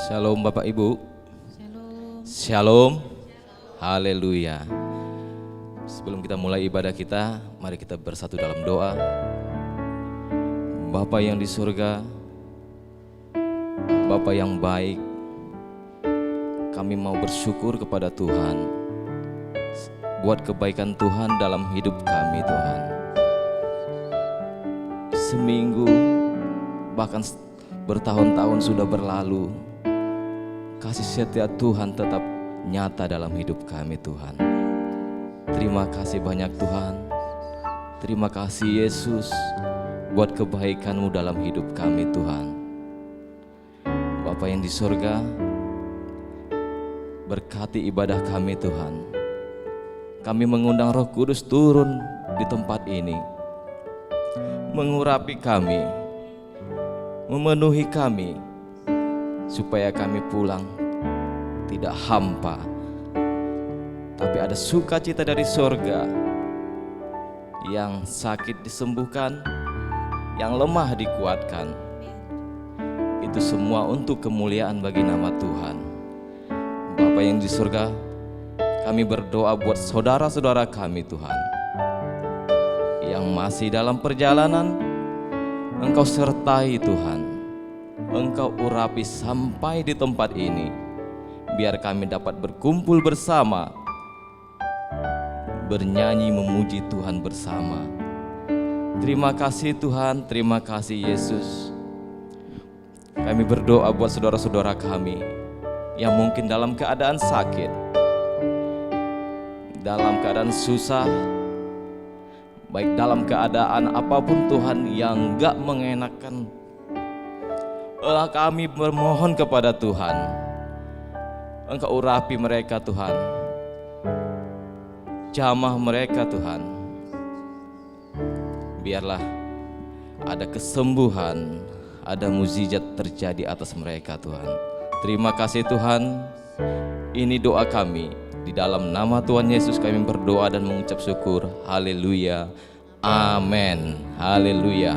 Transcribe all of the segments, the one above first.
Shalom Bapak Ibu. Shalom. Shalom. Haleluya. Sebelum kita mulai ibadah kita, mari kita bersatu dalam doa. Bapa yang di surga, Bapa yang baik, kami mau bersyukur kepada Tuhan buat kebaikan Tuhan dalam hidup kami, Tuhan. Seminggu, bahkan bertahun-tahun sudah berlalu, kasih setia Tuhan tetap nyata dalam hidup kami, Tuhan. Terima kasih banyak Tuhan. Terima kasih Yesus buat kebaikan-Mu dalam hidup kami, Tuhan. Bapa yang di surga, berkati ibadah kami, Tuhan. Kami mengundang Roh Kudus turun di tempat ini, mengurapi kami, memenuhi kami, supaya kami pulang tidak hampa, tapi ada sukacita dari sorga. Yang sakit disembuhkan, yang lemah dikuatkan. Itu semua untuk kemuliaan bagi nama Tuhan. Bapa yang di surga, kami berdoa buat saudara-saudara kami, Tuhan, yang masih dalam perjalanan. Engkau sertai, Tuhan. Engkau urapi sampai di tempat ini, biar kami dapat berkumpul bersama, bernyanyi memuji Tuhan bersama. Terima kasih Tuhan, terima kasih Yesus. Kami berdoa buat saudara-saudara kami yang mungkin dalam keadaan sakit, dalam keadaan susah, baik dalam keadaan apapun Tuhan yang gak mengenakan. Kami bermohon kepada Tuhan, Engkau urapi mereka Tuhan, jamah mereka Tuhan. Biarlah ada kesembuhan, ada mukjizat terjadi atas mereka Tuhan. Terima kasih Tuhan. Ini doa kami, di dalam nama Tuhan Yesus kami berdoa dan mengucap syukur. Haleluya, amin, haleluya.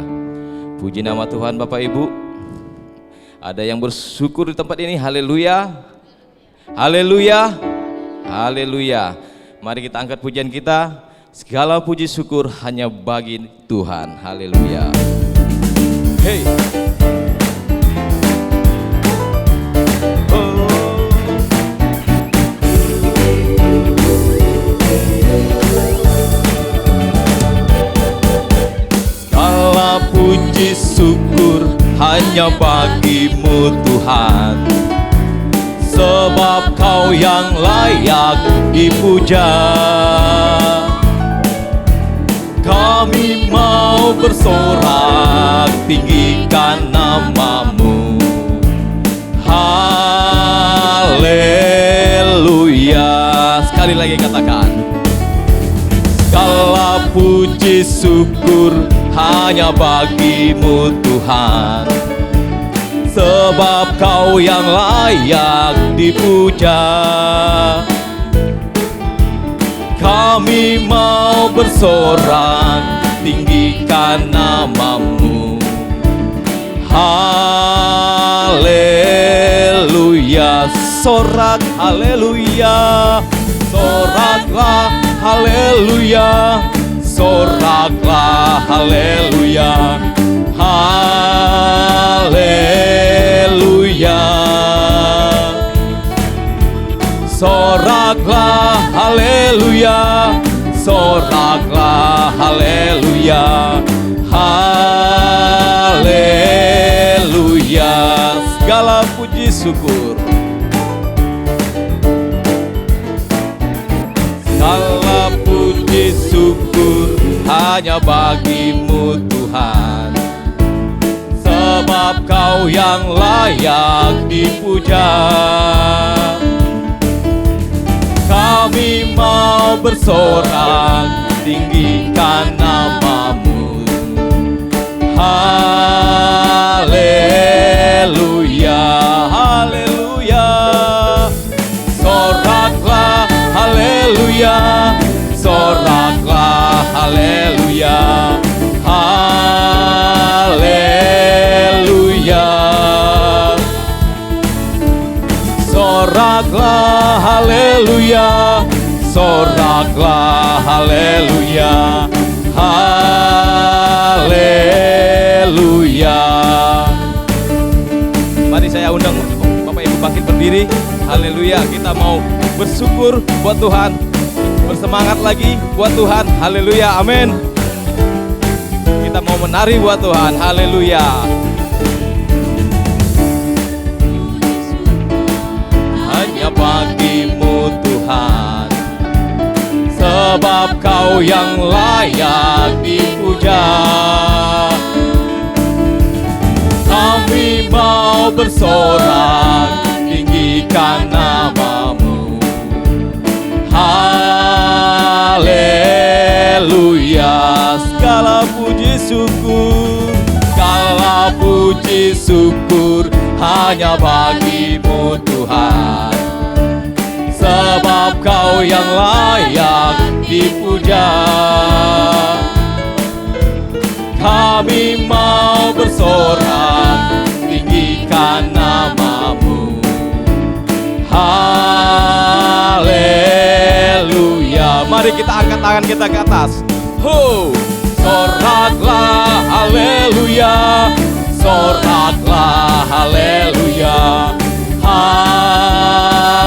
Puji nama Tuhan. Bapak Ibu, ada yang bersyukur di tempat ini? Haleluya, haleluya, haleluya. Mari kita angkat pujian kita. Segala puji syukur hanya bagi Tuhan. Haleluya. Hey. Segala puji syukur hanya bagimu Tuhan, sebab Kau yang layak dipuja. Kami mau bersorak tinggikan nama-Mu. Haleluya. Sekali lagi katakan, segala puji syukur hanya bagimu Tuhan, sebab Kau yang layak dipuja. Kami mau bersorak tinggikan nama-Mu. Haleluya. Sorak haleluya. Soraklah haleluya. Soraklah haleluya. Haleluya. Soraklah haleluya. Soraklah haleluya. Haleluya. Segala puji syukur, segala puji syukur hanya bagimu Tuhan, sebab Kau yang layak dipuja. Kami mau bersorak tinggikan nama-Mu. Haleluya, haleluya. Soraklah haleluya. Soraklah haleluya. Haleluya. haleluya, haleluya. Mari saya undang Bapak Ibu bangkit berdiri. Haleluya, kita mau bersyukur buat Tuhan, bersemangat lagi buat Tuhan. Haleluya, amin. Kita mau menari buat Tuhan. Haleluya. Hanya bagimu Tuhan, sebab Kau yang layak dipuja. Kami mau bersorak, tinggikan nama-Mu. Haleluya. Segala puji syukur, segala puji syukur hanya bagi-Mu Tuhan, sebab Kau yang layak dipuja. Kami mau bersorak, tinggikan nama-Mu. Haleluya. Mari kita angkat tangan kita ke atas. Soraklah haleluya, soraklah haleluya,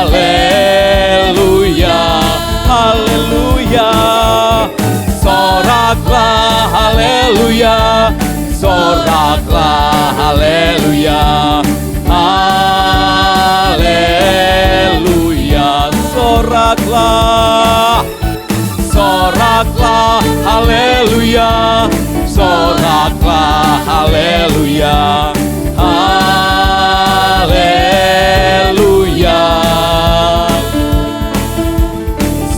haleluya, haleluya. Soraklah haleluya, soraklah haleluya, haleluya. Soraklah, soraklah haleluya, soraklah haleluya, haleluya.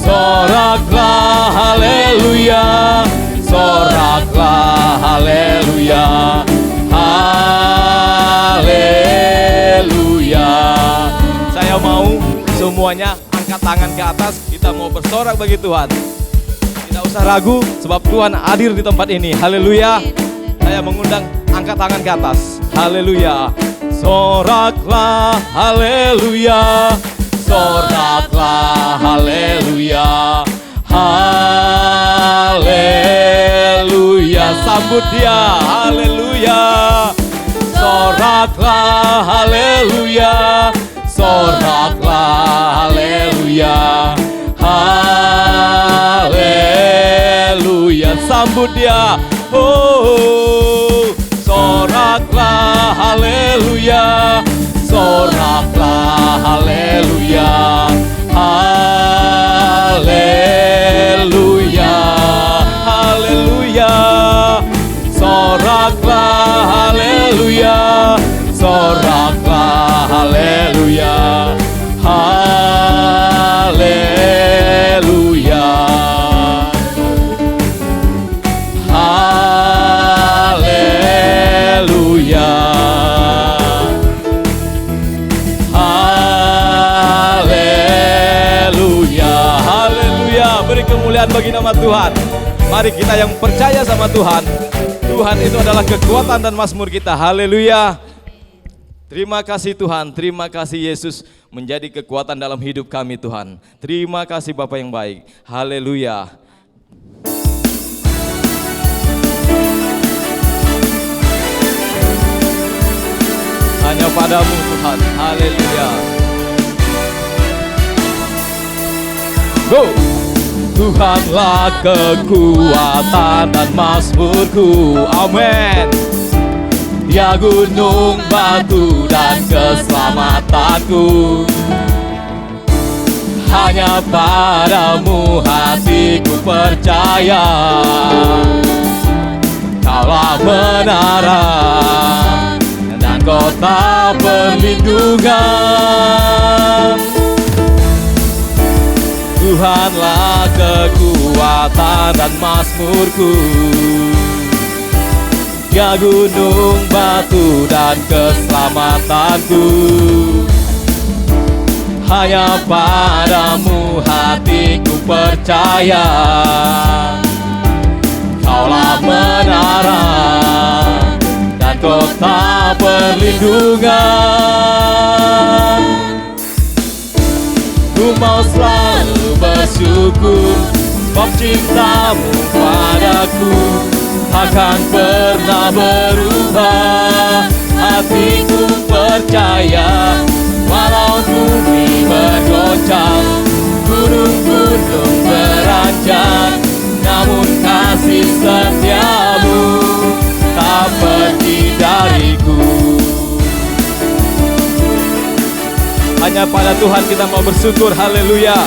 Soraklah haleluya, soraklah haleluya, haleluya. Saya mau semuanya angkat tangan ke atas, kita mau bersorak bagi Tuhan. Tidak usah ragu, sebab Tuhan hadir di tempat ini. Haleluya. Saya mengundang angkat tangan ke atas. Haleluya. Soraklah haleluya, soraklah haleluya, haleluya. Sambut Dia. Haleluya. Soraklah haleluya, soraklah haleluya, haleluya. Sambut Dia. Soraklah haleluya, soraklah haleluya, haleluya, haleluya. Soraklah haleluya, soraklah haleluya, haleluya, haleluya, haleluya, haleluya. Beri kemuliaan bagi nama Tuhan. Mari kita yang percaya sama Tuhan, Tuhan itu adalah kekuatan dan mazmur kita. Haleluya. Terima kasih Tuhan, terima kasih Yesus menjadi kekuatan dalam hidup kami Tuhan. Terima kasih Bapa yang baik. Haleluya. Hanya padamu Tuhan. Haleluya. Go. Tuhanlah kekuatan dan mazmurku. Amin. Dia gunung, batu, dan keselamatanku. Hanya padamu hatiku percaya. Kaulah menara dan kota perlindungan. Tuhanlah kekuatan dan mazmurku. Dia gunung, batu, dan keselamatanku. Hanya padamu hatiku percaya. Kaulah menara dan kota perlindungan. Ku mau selalu bersyukur sebab cintamu padaku takkan pernah berubah. Hatiku percaya walau bumi bergoncang, gunung-gunung beranjak, namun kasih setiamu tak pergi dariku. Hanya pada Tuhan kita mau bersyukur, haleluya.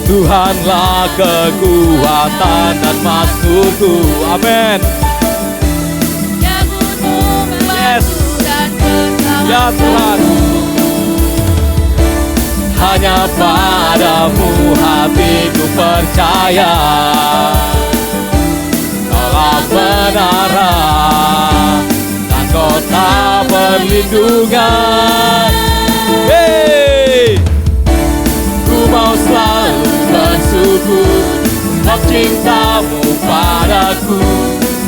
Tuhanlah kekuatan dan masmurku, amin. Yes, ya Tuhan. Hanya padamu hatiku percaya, Kaulah menara dan kota perlindungan. Hey, ku mau selalu bersyukur, sebab cintamu padaku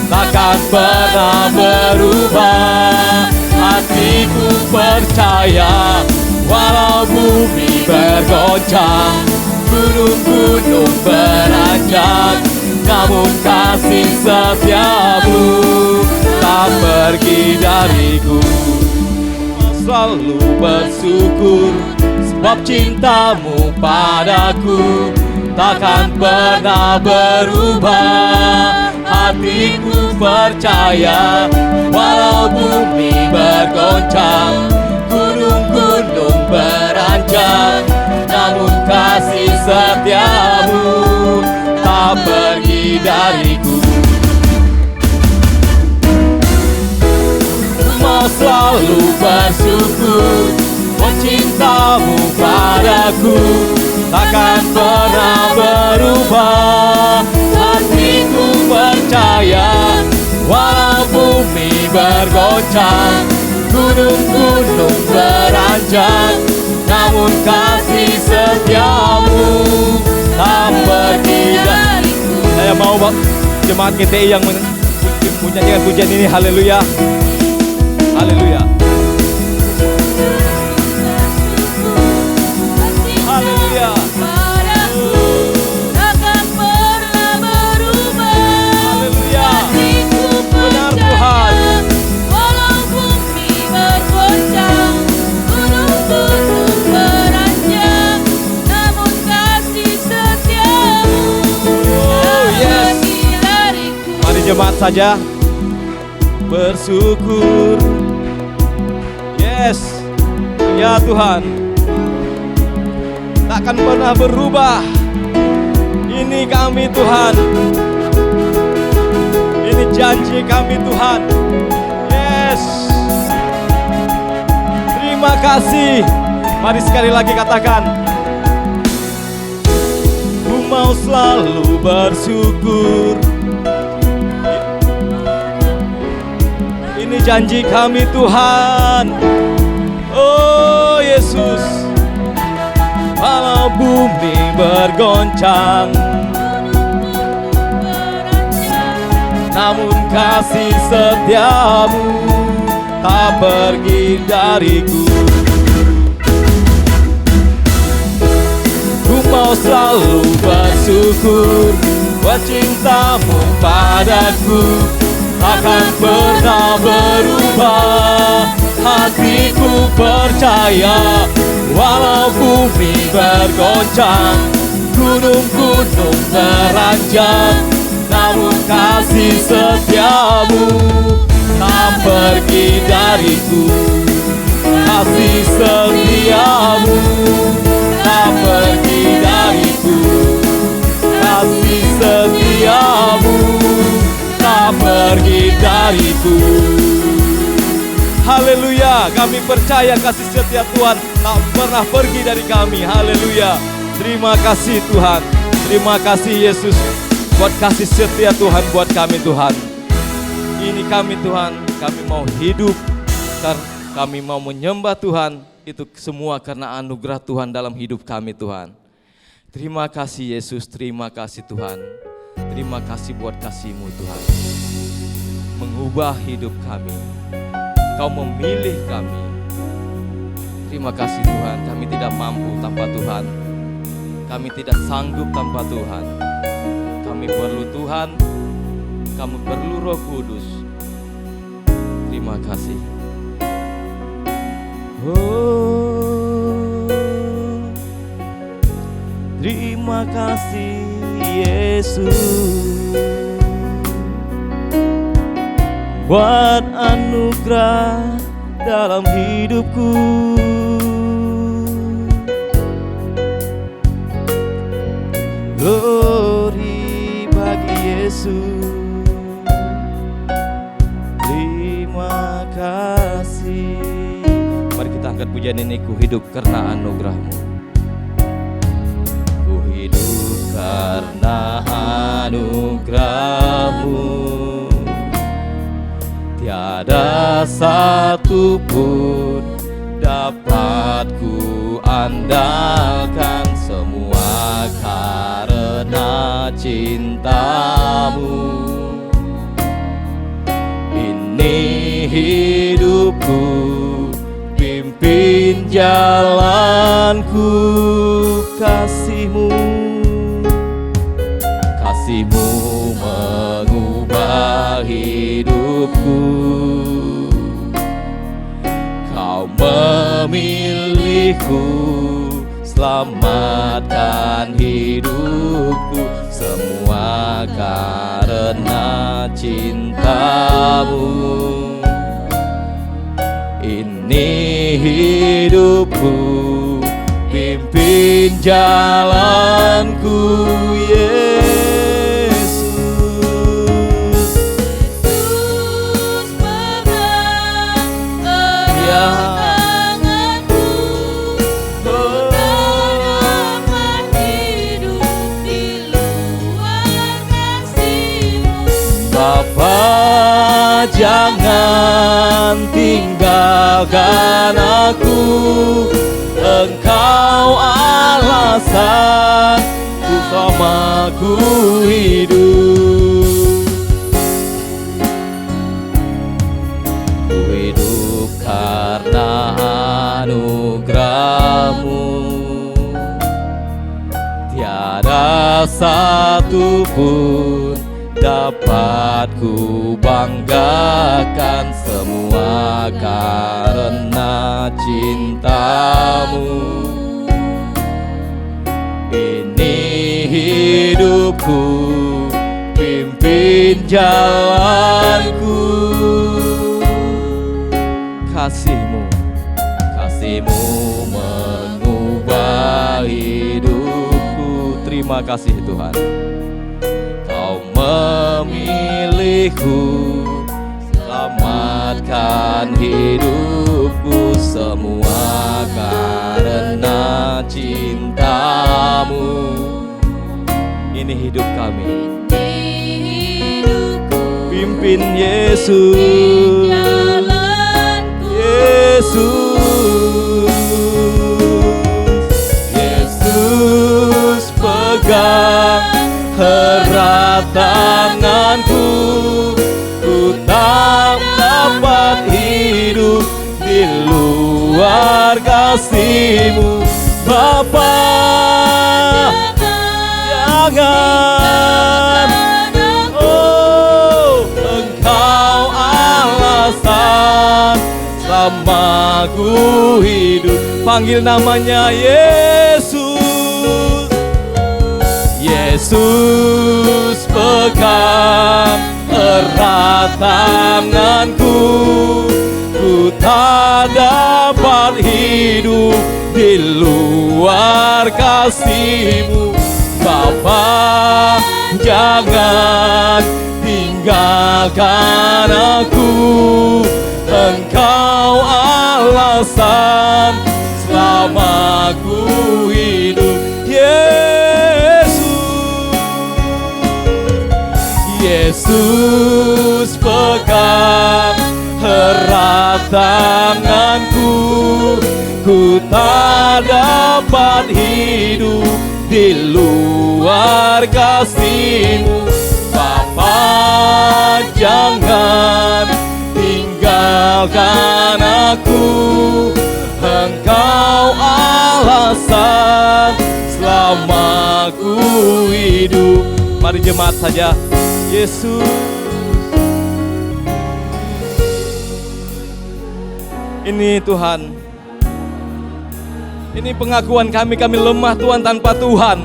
takkan pernah berubah. Hatiku percaya walau bumi bergoncang, gunung-gunung beranjak, namun kasih setiamu tak pergi dariku. Selalu bersyukur, sebab cintamu padaku takkan pernah berubah. Hatiku percaya walau bumi bergoncang, gunung-gunung beranjak, namun kasih setiamu tak pergi dariku. Mau selalu bersyukur, cintamu padaku takkan pernah berubah. Hatiku percaya walau bumi bergoncang, gunung-gunung beranjak, namun kasih setiamu tak pergi dariku. Saya mau jemaat GTI yang menyanyikan pujian ini, haleluya, haleluya. Haleluya. Takkan pernah berubah. Haleluya. Hatiku Benar Tuhan. percaya, walau bumi bergoncang, gunung-gunung beranjak, namun kasih setiamu tak yes. pergi dariku. Mari jemaat saja bersyukur. Yes, ya Tuhan, takkan pernah berubah. Ini kami Tuhan, ini janji kami Tuhan. Yes, terima kasih. Mari sekali lagi katakan, ku mau selalu bersyukur. Ini janji kami Tuhan. Oh Yesus, walau bumi bergoncang, namun kasih setiamu tak pergi dariku. Ku mau selalu bersyukur, buat cintamu padaku takkan pernah berubah. Hatiku percaya walau bumi bergoncang, gunung-gunung beranjak, namun kasih setiamu tak pergi dariku. Kasih setiamu tak pergi dariku. Kasih setiamu tak pergi dariku. Haleluya, kami percaya kasih setia Tuhan tak pernah pergi dari kami. Haleluya, terima kasih Tuhan. Terima kasih Yesus buat kasih setia Tuhan buat kami Tuhan. Ini kami Tuhan, kami mau hidup, kami mau menyembah Tuhan. Itu semua karena anugerah Tuhan dalam hidup kami Tuhan. Terima kasih Yesus, terima kasih Tuhan. Terima kasih buat kasih-Mu Tuhan, mengubah hidup kami. Kau memilih kami, Terima kasih Tuhan, kami tidak mampu tanpa Tuhan. Kami tidak sanggup tanpa Tuhan. Kami perlu Tuhan, kami perlu Roh Kudus. Terima kasih. Oh, terima kasih Yesus buat anugerah dalam hidupku. Glory bagi Yesus. Terima kasih. Mari kita angkat pujian ini. Ku hidup karena anugerah-Mu. Ku hidup karena anugerah-Mu. Tiada satu pun dapat ku andalkan, semua karena cinta-Mu. Ini hidupku, pimpin jalanku, kasih-Mu. Kasih-Mu mengubah hidupku. Kau memilihku, selamatkan hidupku, semua karena cinta-Mu. Ini hidupku, pimpin jalanku, Yesus. Yesus pegang erat tanganku, ku tak dapat hidup di luar kasih-Mu. Bapa, jangan tinggalkan aku, Engkau alasan bersamaku hidup. Ku hidup karena anugerah-Mu. Tiada satu pun dapat ku banggakan, semua karena cinta-Mu. Ini hidupku, pimpin jalanku, kasih-Mu. Kasih-Mu mengubah hidupku. Terima kasih Tuhan. Kau memilihku, selamatkan hidupku, semua karena cinta-Mu. Ini hidup kami, pimpin Yesus. Yesus, Yesus pegang erat tanganku, ku tak dapat hidup di luar kasih-Mu. Bapa, jangan, oh, Engkau alasan selama ku hidup. Panggil namanya Yesus. Yesus pegang erat tanganku, ku tak dapat hidup di luar kasih-Mu. Bapa, jangan tinggalkan aku, Engkau alasan selama ku hidup. Yesus pegang erat tanganku, ku tak dapat hidup di luar kasih-Mu. Bapa, jangan tinggalkan aku, Engkau alasan selama ku hidup. Mari jemaat saja. Yesus. Ini Tuhan, ini pengakuan kami lemah Tuhan tanpa Tuhan.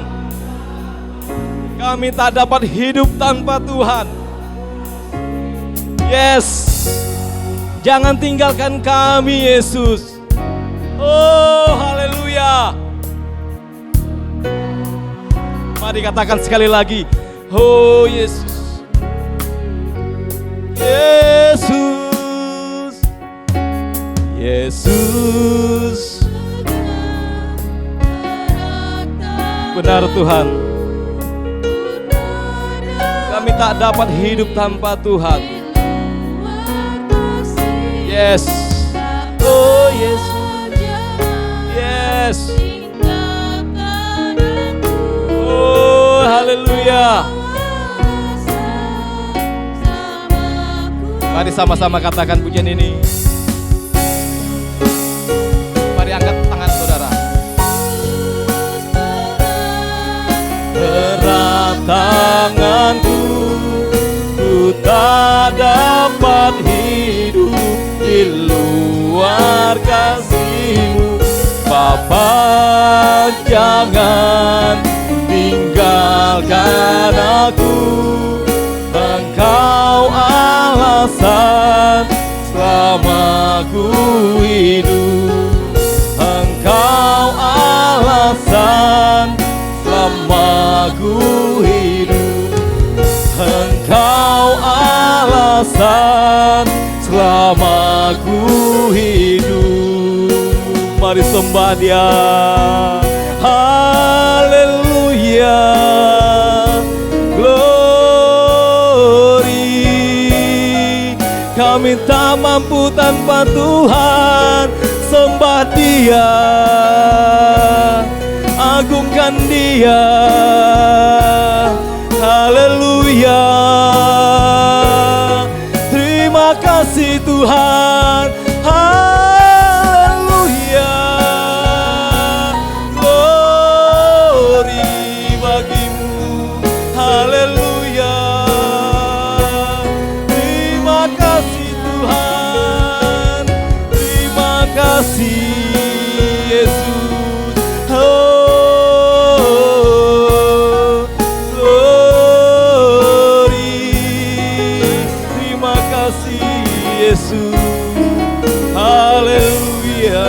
Kami tak dapat hidup tanpa Tuhan. Yes, jangan tinggalkan kami Yesus. Oh haleluya. Mari katakan sekali lagi. Oh Yesus, Yesus, Yesus. Benar Tuhan, kami tak dapat hidup tanpa Tuhan. Yes. Oh Yesus. Yes. Oh haleluya. Mari sama-sama katakan pujian ini. Mari angkat tangan saudara. Erat tanganku, ku tak dapat hidup di luar kasih-Mu. Bapa, jangan tinggalkan aku. Engkau alasan selama ku hidup. Engkau alasan selama ku hidup. Engkau alasan selama ku hidup. Mari sembah Dia. Haleluya. Glory. Kami tak mampu tanpa Tuhan. Sembah Dia, agungkan Dia. Haleluya. Terima kasih Tuhan. Haleluya. Glory bagi-Mu. Haleluya. Terima kasih Tuhan. Terima kasih Yesus. Oh, glory. Terima kasih Yesus. Haleluya.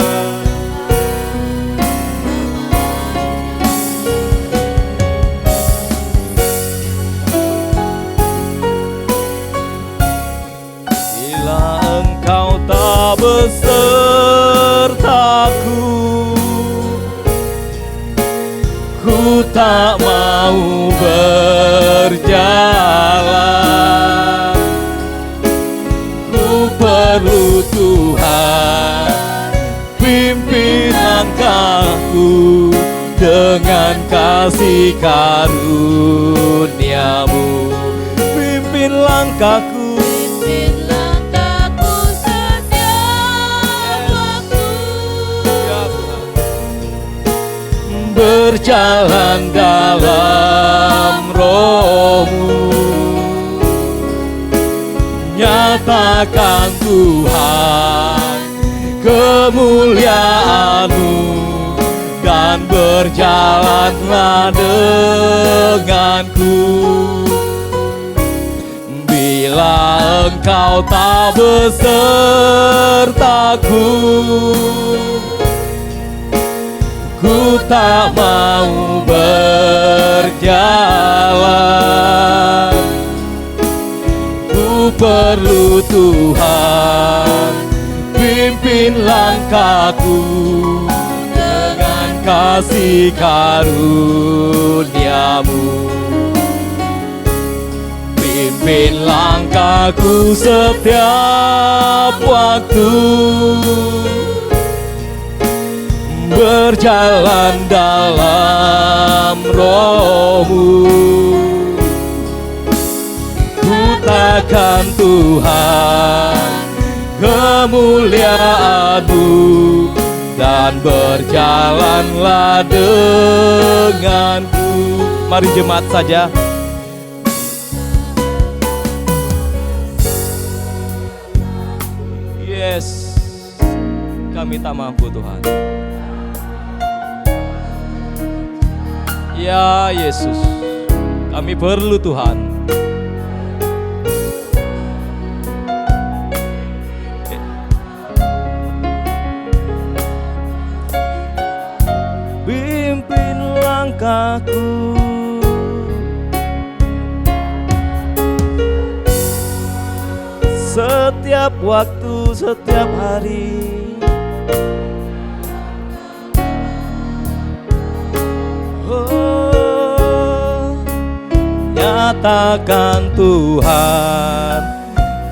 Bila Engkau tak besertaku, ku tak mau berjalan. Ku perlu Tuhan, pimpin langkahku dengan kasih karunia-Mu. Pimpin langkahku. Berjalan dalam Roh-Mu, nyatakan Tuhan kemuliaan-Mu, dan berjalanlah denganku. Bila Engkau tak besertaku, ku tak mau berjalan. Ku perlu Tuhan, pimpin langkahku dengan kasih karunia-Mu. Pimpin langkahku setiap waktu, berjalan dalam Roh-Mu. Ku takkan Tuhan kemuliaan-Mu, dan berjalanlah denganku. Mari jemaat saja. Yes, kami tak mampu Tuhan. Ya Yesus, kami perlu Tuhan. Pimpin langkahku, setiap waktu, setiap hari. Oh, nyatakan Tuhan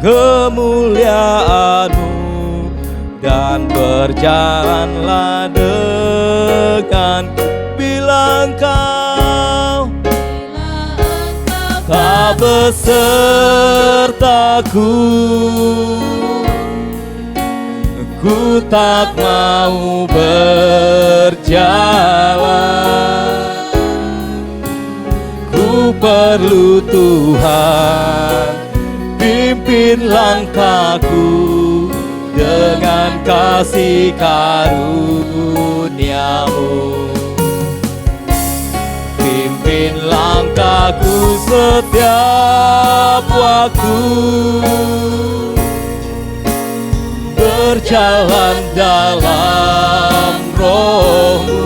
kemuliaan-Mu dan berjalanlah denganku. Bila Engkau tak besertaku, ku tak mau berjalan. Ku perlu Tuhan, pimpin langkahku dengan kasih karunia-Mu. Pimpin langkahku setiap waktu, berjalan dalam Roh-Mu.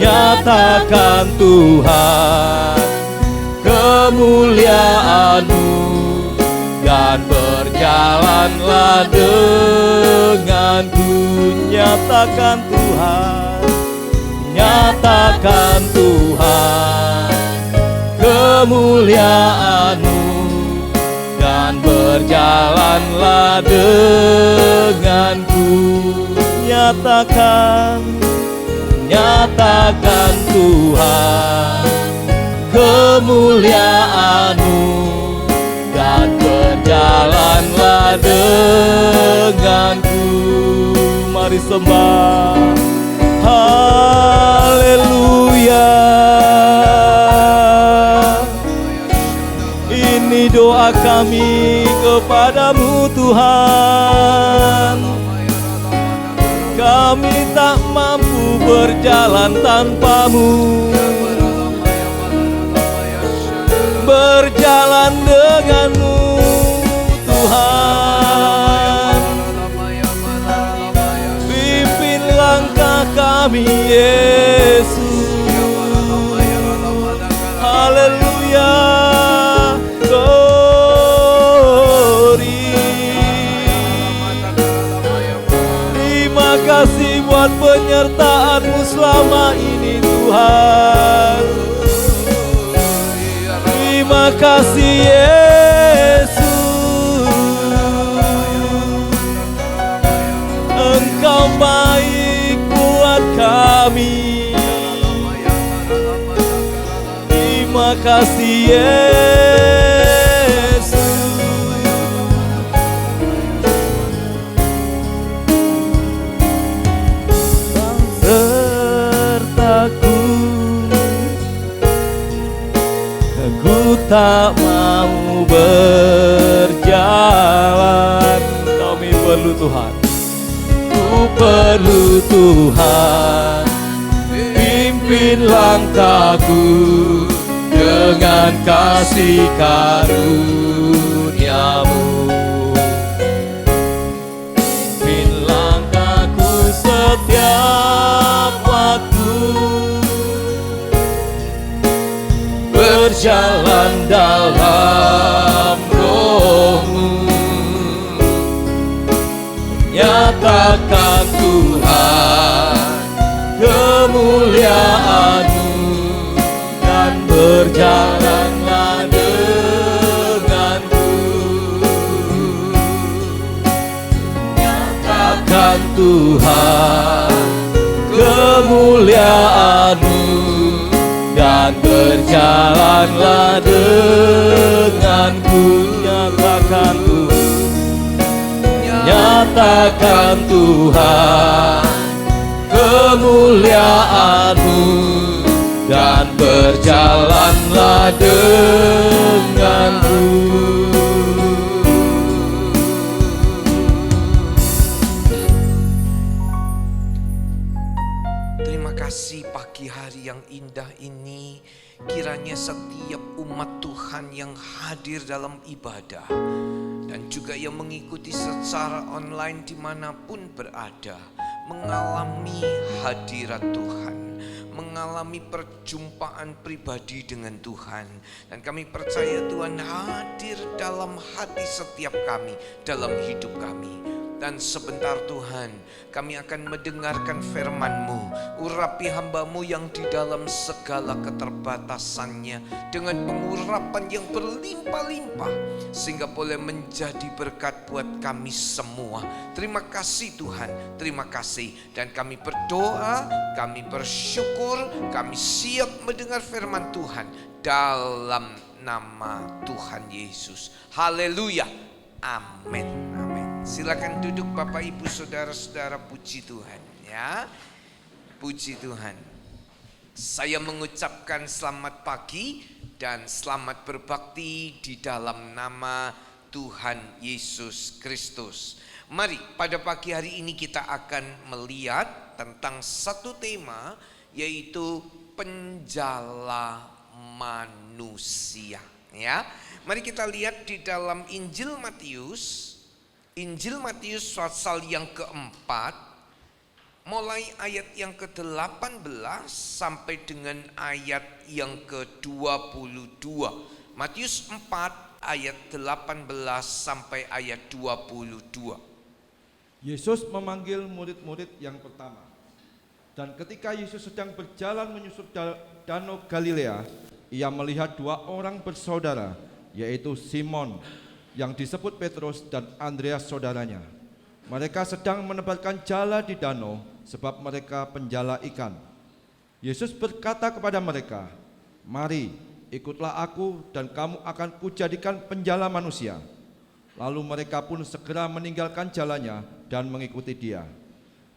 Nyatakan Tuhan kemuliaan-Mu dan berjalanlah denganku. Nyatakan Tuhan, nyatakan Tuhan kemuliaan-Mu dan berjalanlah denganku. Nyatakan, nyatakan Tuhan kemuliaan-Mu dan berjalanlah denganku. Mari sembah. Haleluya. Ini doa kami kepadamu Tuhan. Kami tak mampu berjalan tanpa-Mu. Berjalan dengan-Mu Tuhan. Pimpin langkah kami Yesus. Haleluya. Glory. Terima kasih buat penyertaan-Mu selama ini Tuhan. Terima kasih Yesus. Engkau baik buat kami. Terima kasih Yesus. Sertaku, ku tak mau berjalan. Kami perlu Tuhan, ku perlu Tuhan. Pimpin langkahku dengan kasih karunia-Mu. Pimpin langkahku setiap waktu, berjalan dalam Roh-Mu. Nyatakan Tuhan kemuliaan-Mu dan berjalanlah denganku. Nyatakan Tuhan kemuliaan-Mu dan berjalanlah denganku. Nyatakan Tuhan, nyatakan nyatakan Tuhan kemuliaan-Mu, dan berjalanlah denganmu. Terima kasih pagi hari yang indah ini. Kiranya setiap umat Tuhan yang hadir dalam ibadah dan juga yang mengikuti secara online dimanapun berada, mengalami hadirat Tuhan, mengalami perjumpaan pribadi dengan Tuhan. Dan kami percaya Tuhan hadir dalam hati setiap kami, dalam hidup kami. Dan sebentar Tuhan, kami akan mendengarkan firman-Mu. Urapi hamba-Mu yang di dalam segala keterbatasannya dengan pengurapan yang berlimpah-limpah, sehingga boleh menjadi berkat buat kami semua. Terima kasih Tuhan, terima kasih. Dan kami berdoa, kami bersyukur, kami siap mendengar firman Tuhan dalam nama Tuhan Yesus. Haleluya, amin, amin. Silakan duduk Bapak Ibu Saudara-saudara, puji Tuhan ya. Puji Tuhan. Saya mengucapkan selamat pagi dan selamat berbakti di dalam nama Tuhan Yesus Kristus. Mari pada pagi hari ini kita akan melihat tentang satu tema, yaitu penjala manusia ya. Mari kita lihat di dalam Injil Matius pasal yang keempat, mulai ayat yang ke-18 sampai dengan ayat yang ke-22. Matius 4 ayat 18 sampai ayat 22. Yesus memanggil murid-murid yang pertama. Dan ketika Yesus sedang berjalan menyusur danau Galilea, ia melihat dua orang bersaudara, yaitu Simon yang disebut Petrus dan Andreas saudaranya. Mereka sedang menebarkan jala di danau sebab mereka penjala ikan. Yesus berkata kepada mereka, "Mari, ikutlah aku dan kamu akan kujadikan penjala manusia." Lalu mereka pun segera meninggalkan jalannya dan mengikuti Dia.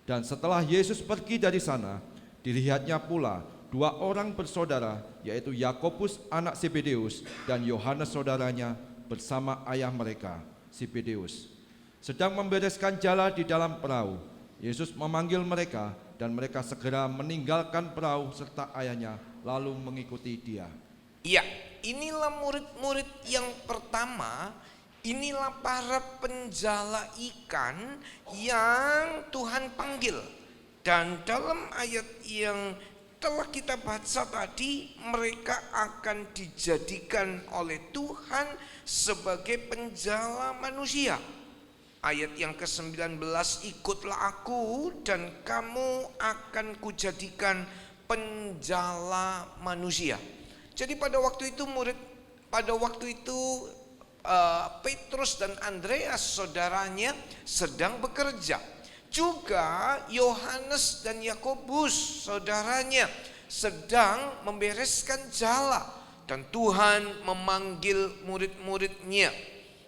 Dan setelah Yesus pergi dari sana, dilihatnya pula dua orang bersaudara, yaitu Yakobus anak Zebedeus dan Yohanes saudaranya, bersama ayah mereka, Zebedeus, sedang membereskan jala di dalam perahu. Yesus memanggil mereka dan mereka segera meninggalkan perahu serta ayahnya lalu mengikuti Dia. Ya, inilah murid-murid yang pertama. Inilah para penjala ikan yang Tuhan panggil. Dan dalam ayat yang telah kita baca tadi, mereka akan dijadikan oleh Tuhan sebagai penjala manusia. Ayat yang ke-19, ikutlah aku dan kamu akan kujadikan penjala manusia. Jadi pada waktu itu Petrus dan Andreas saudaranya sedang bekerja. Juga Yohanes dan Yakobus saudaranya sedang membereskan jala. Dan Tuhan memanggil murid-muridnya.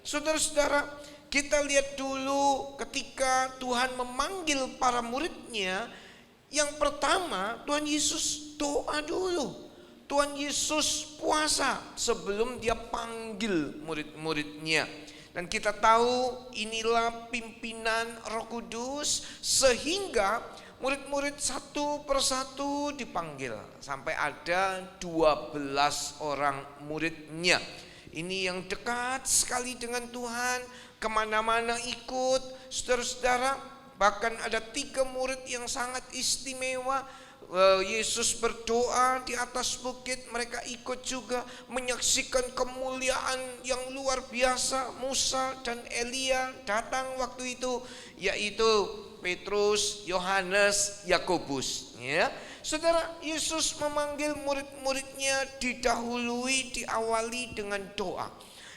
Saudara-saudara, kita lihat dulu ketika Tuhan memanggil para muridnya. Yang pertama, Tuhan Yesus doa dulu. Tuhan Yesus puasa sebelum Dia panggil murid-muridnya. Dan kita tahu inilah pimpinan Roh Kudus, sehingga murid-murid satu persatu dipanggil sampai ada 12 orang muridnya. Ini yang dekat sekali dengan Tuhan, kemana-mana ikut. Saudara-saudara, bahkan ada 3 murid yang sangat istimewa. Yesus berdoa di atas bukit, mereka ikut juga menyaksikan kemuliaan yang luar biasa. Musa dan Elia datang waktu itu, yaitu Petrus, Yohanes, Yakobus ya. Saudara, Yesus memanggil murid-muridnya didahului, diawali dengan doa.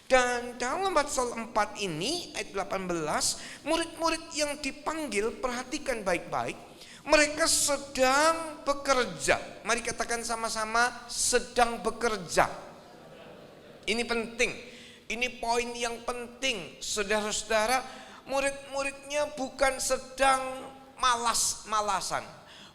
Dan dalam pasal 4 ini ayat 18, murid-murid yang dipanggil, perhatikan baik-baik, mereka sedang bekerja. Mari katakan sama-sama, sedang bekerja. Ini penting. Ini poin yang penting, saudara-saudara. Murid-muridnya bukan sedang malas-malasan.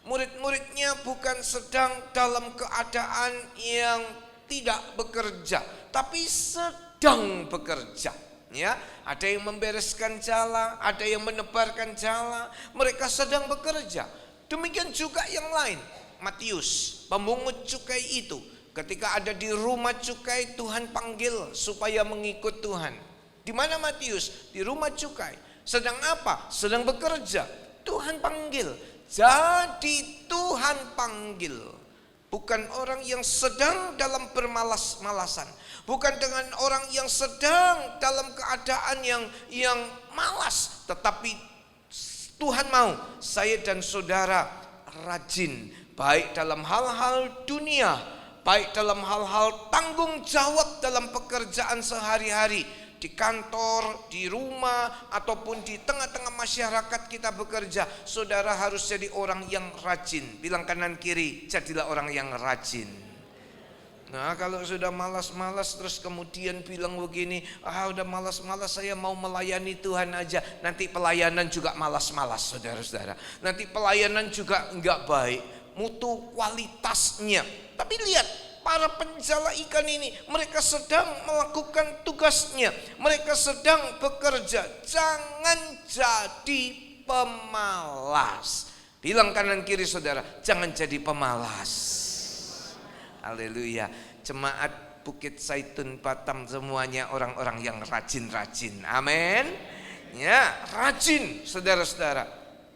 Murid-muridnya bukan sedang dalam keadaan yang tidak bekerja, tapi sedang bekerja. Ya, ada yang membereskan jala, ada yang menebarkan jala. Mereka sedang bekerja. Demikian juga yang lain. Matius, pemungut cukai itu, ketika ada di rumah cukai, Tuhan panggil supaya mengikut Tuhan. Di mana Matius? Di rumah cukai. Sedang apa? Sedang bekerja. Tuhan panggil. Jadi Tuhan panggil. Bukan orang yang sedang dalam bermalas-malasan. Bukan dengan orang yang sedang dalam keadaan yang malas. Tetapi Tuhan mau saya dan saudara rajin. Baik dalam hal-hal dunia, baik dalam hal-hal tanggung jawab dalam pekerjaan sehari-hari. Di kantor, di rumah, ataupun di tengah-tengah masyarakat kita bekerja. Saudara harus jadi orang yang rajin. Bilang kanan kiri, jadilah orang yang rajin. Nah, kalau sudah malas-malas terus kemudian bilang begini, udah malas-malas, saya mau melayani Tuhan aja. Nanti pelayanan juga malas-malas, saudara-saudara. Nanti pelayanan juga enggak baik, mutu kualitasnya. Tapi lihat, para penjala ikan ini, mereka sedang melakukan tugasnya. Mereka sedang bekerja. Jangan jadi pemalas. Bilang kanan kiri saudara, jangan jadi pemalas. Haleluya. Jemaat Bukit Zaitun Batam semuanya orang-orang yang rajin-rajin. Amin. Ya, rajin saudara-saudara.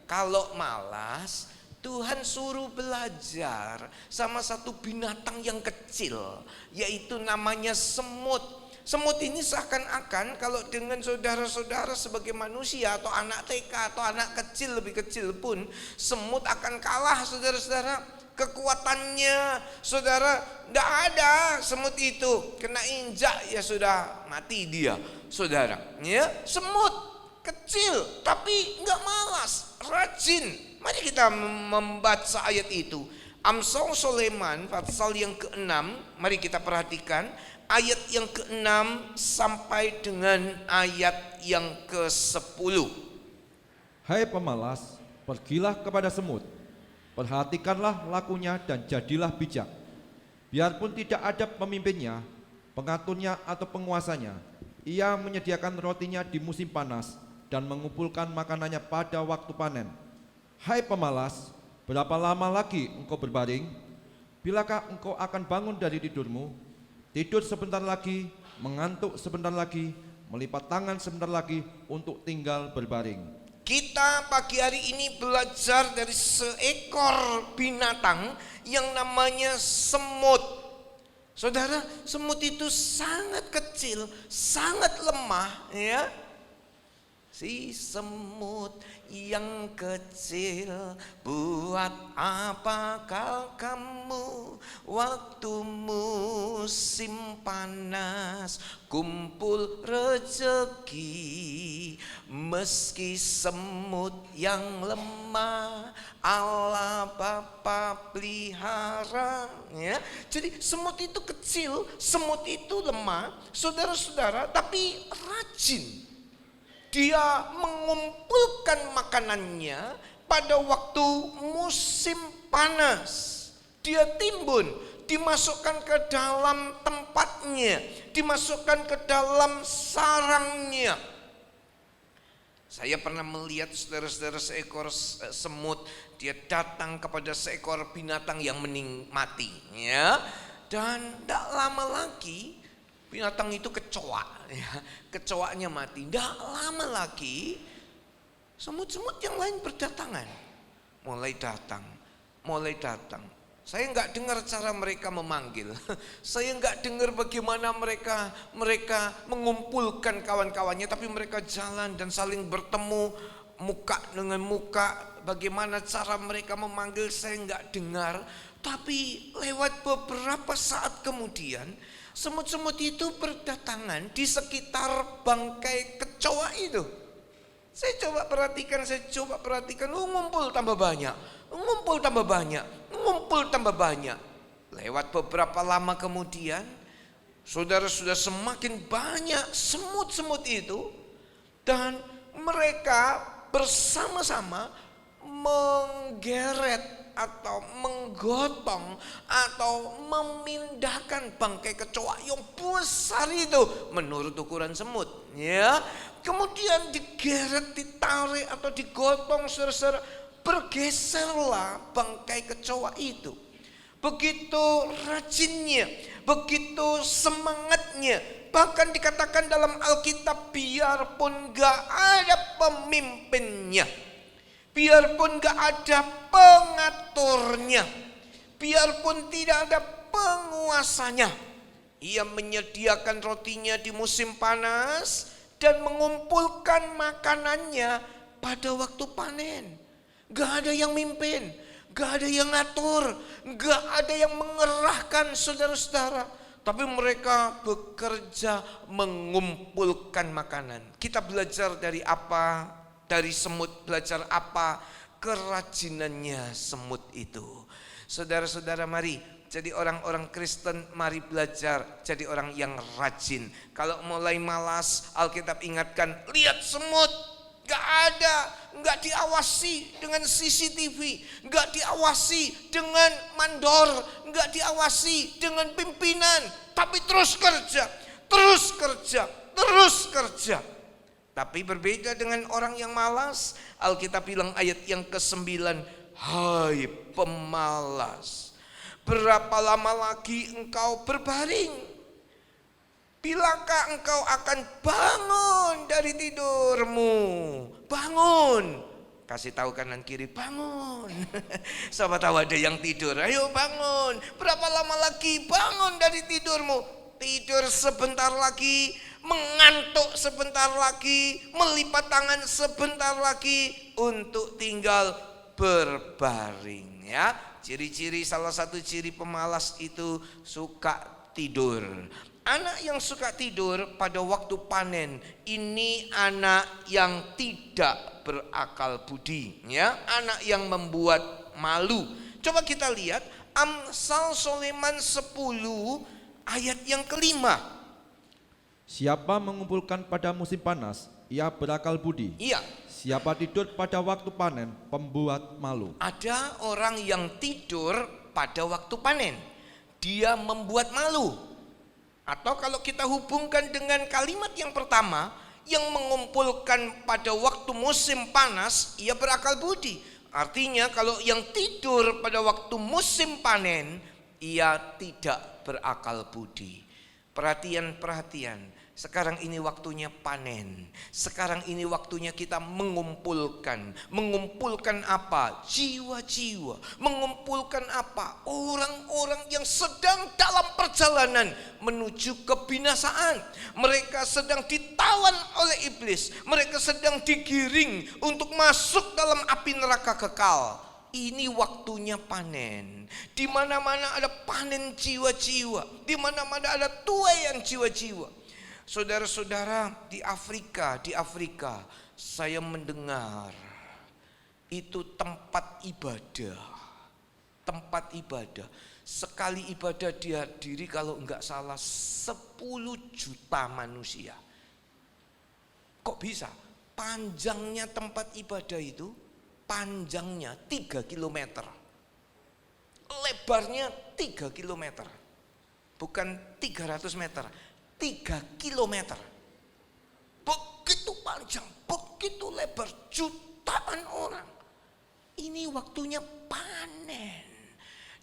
Kalau malas, Tuhan suruh belajar sama satu binatang yang kecil, yaitu namanya semut. Semut ini seakan-akan kalau dengan saudara-saudara sebagai manusia atau anak TK atau anak kecil, lebih kecil pun, semut akan kalah saudara-saudara. Kekuatannya saudara tidak ada. Semut itu kena injak ya sudah mati dia saudara. Ya, semut kecil tapi nggak malas, rajin. Mari kita membaca ayat itu. Amsal Sulaiman pasal yang ke-6. Mari kita perhatikan ayat yang ke-6 sampai dengan ayat yang ke-10. Hai pemalas, pergilah kepada semut, perhatikanlah lakunya dan jadilah bijak. Biarpun tidak ada pemimpinnya, pengaturnya atau penguasanya, ia menyediakan rotinya di musim panas dan mengumpulkan makanannya pada waktu panen. Hai pemalas, berapa lama lagi engkau berbaring? Bilakah engkau akan bangun dari tidurmu? Tidur sebentar lagi, mengantuk sebentar lagi, melipat tangan sebentar lagi untuk tinggal berbaring. Kita pagi hari ini belajar dari seekor binatang yang namanya semut. Saudara, semut itu sangat kecil, sangat lemah ya. Si semut yang kecil, buat apakah kamu waktu musim panas kumpul rezeki? Meski semut yang lemah Allah Bapa pelihara ya. Jadi semut itu kecil, semut itu lemah saudara-saudara, tapi rajin. Dia mengumpulkan makanannya pada waktu musim panas. Dia timbun, dimasukkan ke dalam tempatnya, dimasukkan ke dalam sarangnya. Saya pernah melihat saudara-saudara seekor semut, dia datang kepada seekor binatang yang mati ya. Dan tidak lama lagi binatang itu kecoa ya. Kecoanya mati. Tidak lama lagi semut-semut yang lain berdatangan. Mulai datang. Saya nggak dengar cara mereka memanggil. Saya nggak dengar bagaimana mereka mengumpulkan kawan-kawannya, tapi mereka jalan dan saling bertemu muka dengan muka. Bagaimana cara mereka memanggil saya nggak dengar. Tapi lewat beberapa saat kemudian semut-semut itu berdatangan di sekitar bangkai kecoa itu. Saya coba perhatikan, ngumpul tambah banyak. Lewat beberapa lama kemudian, saudara sudah semakin banyak semut-semut itu. Dan mereka bersama-sama menggeret atau menggotong atau memindahkan bangkai kecoa yang besar itu menurut ukuran semut, ya. Kemudian digeret, ditarik atau digotong, saudara-saudara, bergeserlah bangkai kecoa itu. Begitu rajinnya, begitu semangatnya. Bahkan dikatakan dalam Alkitab, biarpun gak ada pemimpinnya, biarpun gak ada pengaturnya, biarpun tidak ada penguasanya, ia menyediakan rotinya di musim panas dan mengumpulkan makanannya pada waktu panen. Gak ada yang mimpin, gak ada yang ngatur, gak ada yang mengerahkan, saudara-saudara. Tapi mereka bekerja mengumpulkan makanan. Kita belajar dari apa? Dari semut belajar apa? Kerajinannya semut itu. Saudara-saudara, mari jadi orang-orang Kristen, mari belajar jadi orang yang rajin. Kalau mulai malas, Alkitab ingatkan, lihat semut, gak ada, gak diawasi dengan CCTV, gak diawasi dengan mandor, gak diawasi dengan pimpinan, tapi terus kerja, terus kerja, terus kerja. Tapi berbeda dengan orang yang malas, Alkitab bilang ayat yang ke-9, hai pemalas, berapa lama lagi engkau berbaring? Bilakah engkau akan bangun dari tidurmu? Bangun. Kasih tahu kanan kiri, bangun. Siapa tahu ada yang tidur, ayo bangun. Berapa lama lagi bangun dari tidurmu? Tidur sebentar lagi, mengantuk sebentar lagi, melipat tangan sebentar lagi untuk tinggal berbaring, ya. Ciri-ciri, salah satu ciri pemalas itu suka tidur. Anak yang suka tidur pada waktu panen, ini anak yang tidak berakal budi, ya, anak yang membuat malu. Coba kita lihat Amsal Soleman 10 ayat yang ke-5. Siapa mengumpulkan pada musim panas, ia berakal budi. Iya. Siapa tidur pada waktu panen, pembuat malu. Ada orang yang tidur pada waktu panen, dia membuat malu. Atau kalau kita hubungkan dengan kalimat yang pertama, yang mengumpulkan pada waktu musim panas, ia berakal budi. Artinya kalau yang tidur pada waktu musim panen, ia tidak berakal budi. Perhatian. Sekarang ini waktunya panen. Sekarang ini waktunya kita mengumpulkan. Mengumpulkan apa? Jiwa-jiwa. Mengumpulkan apa? Orang-orang yang sedang dalam perjalanan menuju kebinasaan. Mereka sedang ditawan oleh iblis. Mereka sedang digiring untuk masuk dalam api neraka kekal. Ini waktunya panen. Di mana-mana ada panen jiwa-jiwa. Di mana-mana ada tuaian jiwa-jiwa. Saudara-saudara, di Afrika saya mendengar itu tempat ibadah. Sekali ibadah dihadiri kalau enggak salah 10 juta manusia. Kok bisa? Panjangnya tempat ibadah itu, panjangnya 3 km. Lebarnya 3 km. Bukan 300 meter. 3 kilometer. Begitu panjang, begitu lebar, jutaan orang. Ini waktunya panen.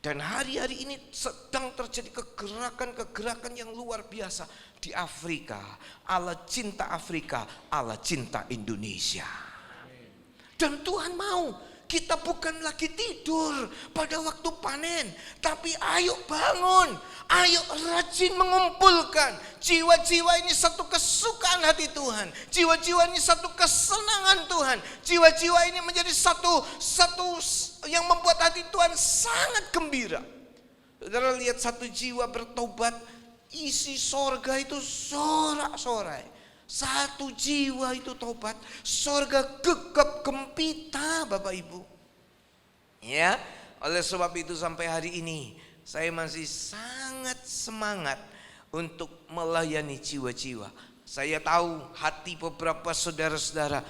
Dan hari-hari ini sedang terjadi kegerakan yang luar biasa di Afrika. Allah cinta Afrika, Allah cinta Indonesia. Dan Tuhan mau kita bukan lagi tidur pada waktu panen, tapi ayo bangun, ayo rajin mengumpulkan. Jiwa-jiwa ini satu kesukaan hati Tuhan, jiwa-jiwa ini satu kesenangan Tuhan, jiwa-jiwa ini menjadi satu yang membuat hati Tuhan sangat gembira. Saudara lihat satu jiwa bertobat, isi sorga itu sorak-sorai. Satu jiwa itu tobat, sorga gegap gempita, Bapak Ibu. Ya, oleh sebab itu sampai hari ini saya masih sangat semangat untuk melayani jiwa-jiwa. Saya tahu hati beberapa saudara-saudara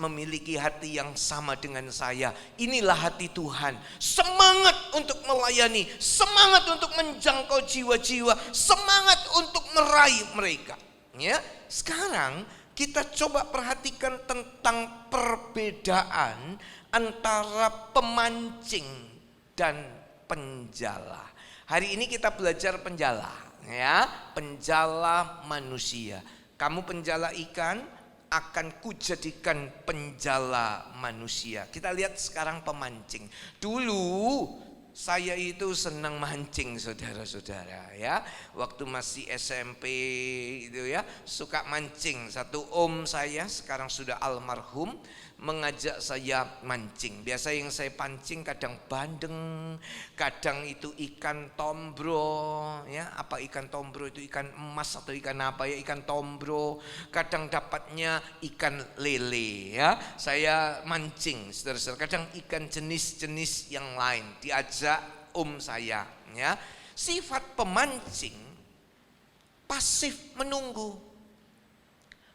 memiliki hati yang sama dengan saya. Inilah hati Tuhan. Semangat untuk melayani, semangat untuk menjangkau jiwa-jiwa, semangat untuk meraih mereka. Ya, sekarang kita coba perhatikan tentang perbedaan antara pemancing dan penjala. Hari ini kita belajar penjala, ya, penjala manusia. Kamu penjala ikan, akan kujadikan penjala manusia. Kita lihat sekarang pemancing. Dulu saya itu senang mancing, saudara-saudara, ya. Waktu masih SMP itu ya, suka mancing. Satu om saya sekarang sudah almarhum mengajak saya mancing. Biasa yang saya pancing kadang bandeng, kadang itu ikan tombro, ya. Apa ikan tombro itu, ikan emas atau ikan apa ya, ikan tombro. Kadang dapatnya ikan lele, ya. Saya mancing, saudara-saudara. Kadang ikan jenis-jenis yang lain diajak om saya, ya. Sifat pemancing pasif menunggu.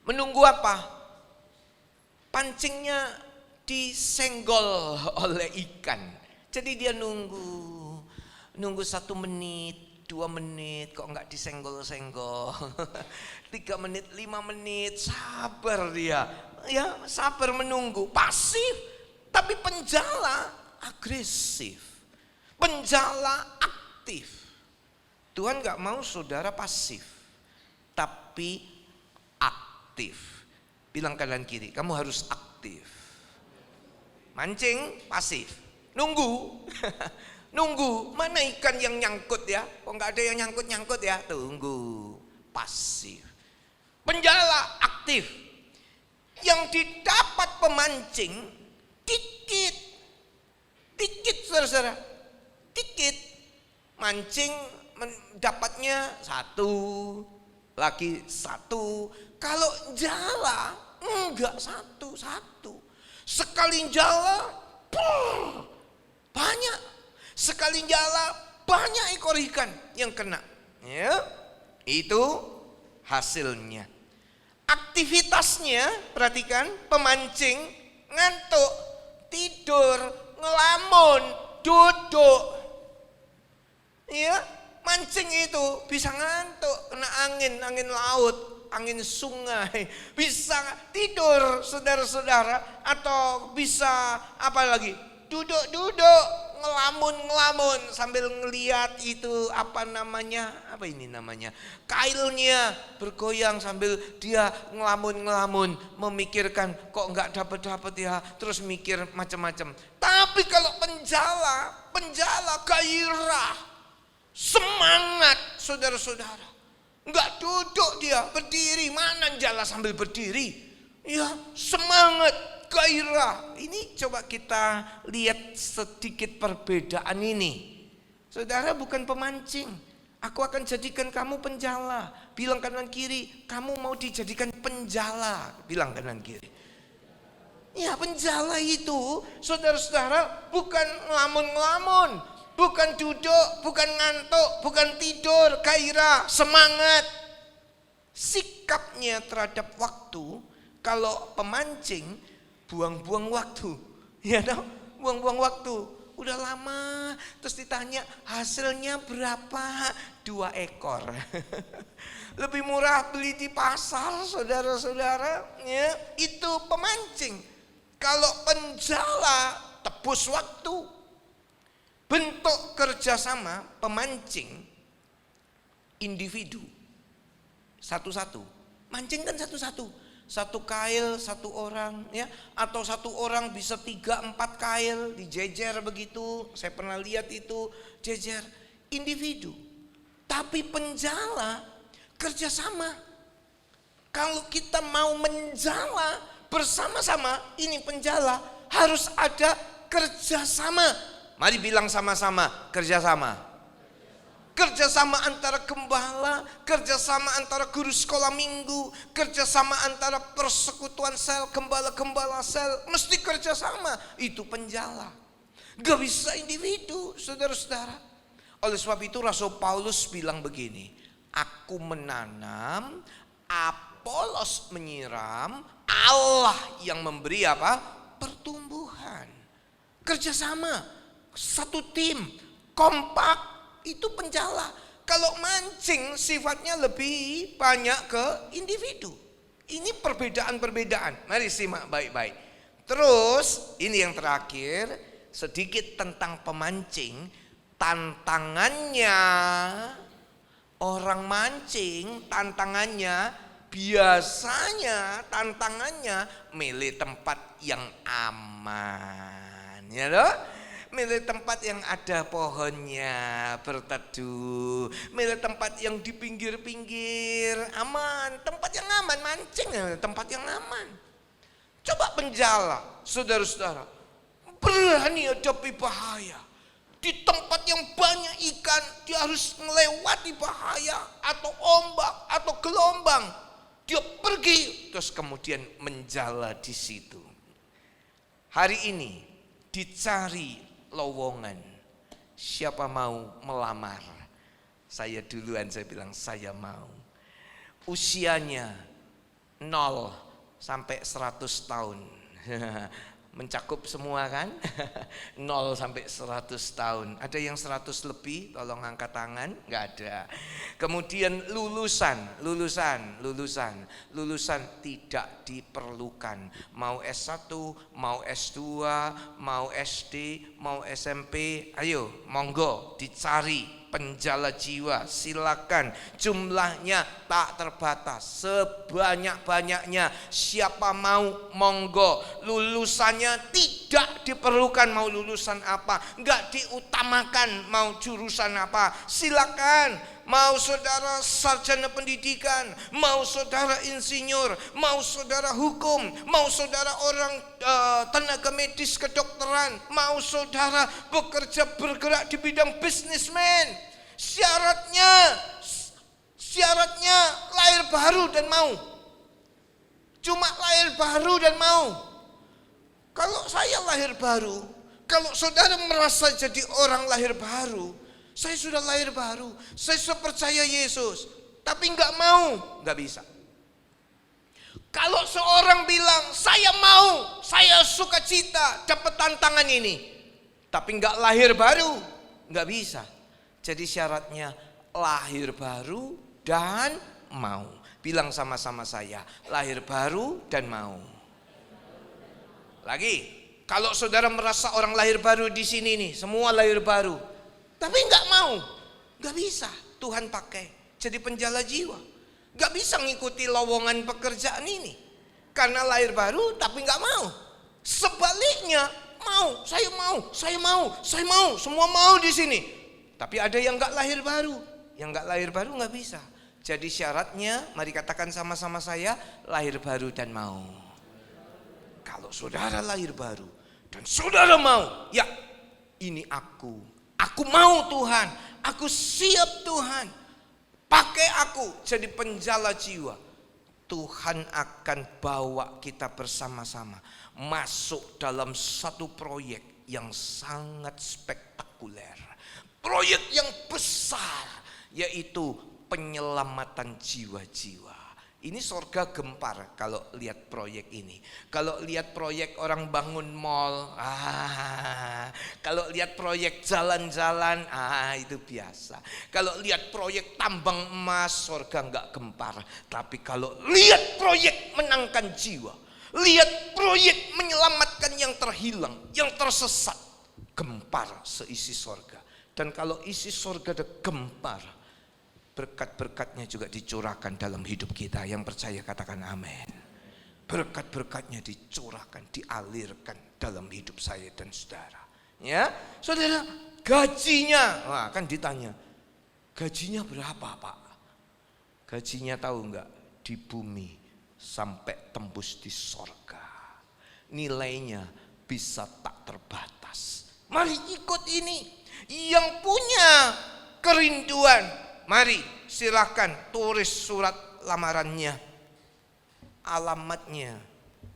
Menunggu apa? Pancingnya disenggol oleh ikan. Jadi dia nunggu 1 menit, 2 menit, kok enggak disenggol-senggol. 3 menit, 5 menit, sabar dia. Ya, sabar menunggu, pasif. Tapi penjala agresif. Penjala aktif. Tuhan enggak mau saudara pasif, tapi aktif. Bilang kanan kiri, kamu harus aktif. Mancing pasif, nunggu. Nunggu, mana ikan yang nyangkut ya? Kok nggak ada yang nyangkut ya? Tunggu, pasif. Penjala aktif. Yang didapat pemancing dikit, saudara-saudara, dikit. Mancing dapatnya 1, lagi 1. Kalau jala enggak 1. Sekali jala banyak. Sekali jala banyak ekor ikan yang kena. Ya, itu hasilnya. Aktivitasnya, perhatikan, pemancing ngantuk, tidur, ngelamun, duduk. Ya, mancing itu bisa ngantuk, kena angin laut, angin sungai, bisa tidur saudara-saudara, atau bisa apa lagi, duduk ngelamun sambil ngeliat itu apa ini namanya, kailnya bergoyang sambil dia ngelamun memikirkan kok nggak dapet ya, terus mikir macam-macam. Tapi kalau penjala gairah, semangat saudara-saudara. Enggak duduk dia, berdiri. Mana jala sambil berdiri? Ya, semangat, gairah. Ini coba kita lihat sedikit perbedaan ini. Saudara bukan pemancing. Aku akan jadikan kamu penjala. Bilang kanan kiri, kamu mau dijadikan penjala. Bilang kanan kiri. Ya, penjala itu, saudara-saudara, bukan ngelamun-ngelamun. Bukan duduk, bukan ngantuk, bukan tidur, gairah, semangat. Sikapnya terhadap waktu, kalau pemancing buang-buang waktu. Ya dong, buang-buang waktu. Udah lama, terus ditanya hasilnya berapa? 2 ekor. Lebih murah beli di pasar, saudara-saudara. Ya, itu pemancing. Kalau penjala, tebus waktu. Bentuk kerjasama pemancing individu satu-satu, mancing kan satu-satu, 1 kail 1 orang ya, atau 1 orang bisa 3-4 kail dijejer begitu. Saya pernah lihat itu jejer individu. Tapi penjala kerjasama. Kalau kita mau menjala bersama-sama, ini penjala harus ada kerjasama. Mari bilang sama-sama, kerjasama. Kerjasama antara gembala, kerjasama antara guru sekolah minggu, kerjasama antara persekutuan sel, gembala-gembala sel, mesti kerjasama. Itu penjala. Gak bisa individu, saudara-saudara. Oleh sebab itu Rasul Paulus bilang begini, aku menanam, Apolos menyiram, Allah yang memberi apa? Pertumbuhan. Kerjasama, satu tim, kompak, itu penjala. Kalau mancing sifatnya lebih banyak ke individu. Ini perbedaan-perbedaan. Mari simak baik-baik. Terus ini yang terakhir, sedikit tentang pemancing. Tantangannya, orang mancing tantangannya, biasanya tantangannya milih tempat yang aman, ya loh. Milih tempat yang ada pohonnya, berteduh. Milih tempat yang di pinggir-pinggir, aman. Tempat yang aman, mancing tempat yang aman. Coba penjala, saudara-saudara, berani hadapi bahaya. Di tempat yang banyak ikan, dia harus melewati bahaya atau ombak atau gelombang. Dia pergi, terus kemudian menjala di situ. Hari ini dicari lowongan. Siapa mau melamar? Saya duluan, saya bilang saya mau. Usianya 0 sampai 100 tahun. Mencakup semua kan? 0 sampai 100 tahun. Ada yang 100 lebih, tolong angkat tangan. Enggak ada. Kemudian lulusan tidak diperlukan. Mau S1, mau S2, mau SD, mau SMP, ayo monggo dicari penjala jiwa, silakan. Jumlahnya tak terbatas, sebanyak-banyaknya. Siapa mau monggo. Lulusannya tidak diperlukan, mau lulusan apa, enggak diutamakan mau jurusan apa, silakan. Mau saudara sarjana pendidikan, mau saudara insinyur, mau saudara hukum, mau saudara orang tenaga medis kedokteran, mau saudara bekerja bergerak di bidang bisnismen. Syaratnya lahir baru dan mau. Cuma lahir baru dan mau. Kalau saya lahir baru, kalau saudara merasa jadi orang lahir baru, saya sudah lahir baru, saya sudah percaya Yesus, tapi enggak mau, enggak bisa. Kalau seorang bilang, saya mau, saya sukacita dapat tantangan ini, tapi enggak lahir baru, enggak bisa. Jadi syaratnya lahir baru dan mau. Bilang sama-sama saya, lahir baru dan mau. Lagi, kalau saudara merasa orang lahir baru di sini nih, semua lahir baru, tapi enggak mau, enggak bisa Tuhan pakai jadi penjala jiwa. Enggak bisa ngikuti lowongan pekerjaan ini karena lahir baru tapi enggak mau. Sebaliknya mau, semua mau di sini. Tapi ada yang enggak lahir baru, yang enggak lahir baru enggak bisa. Jadi syaratnya, mari katakan sama-sama saya, lahir baru dan mau. Kalau saudara lahir baru dan saudara mau, ya ini aku mau Tuhan, aku siap Tuhan, pakai aku jadi penjala jiwa. Tuhan akan bawa kita bersama-sama masuk dalam satu proyek yang sangat spektakuler. Proyek yang besar, yaitu penyelamatan jiwa-jiwa. Ini sorga gempar kalau lihat proyek ini. Kalau lihat proyek orang bangun mall, kalau lihat proyek jalan-jalan, itu biasa. Kalau lihat proyek tambang emas, sorga enggak gempar. Tapi kalau lihat proyek menangkan jiwa, lihat proyek menyelamatkan yang terhilang, yang tersesat, gempar seisi sorga. Dan kalau isi sorga ada gempar, berkat-berkatnya juga dicurahkan dalam hidup kita. Yang percaya katakan amin. Berkat-berkatnya dicurahkan, dialirkan dalam hidup saya dan saudara. Ya, saudara, gajinya, kan ditanya, gajinya berapa Pak? Gajinya tahu enggak? Di bumi sampai tembus di sorga. Nilainya bisa tak terbatas. Mari ikut ini. Yang punya kerinduan, mari silahkan tulis surat lamarannya. Alamatnya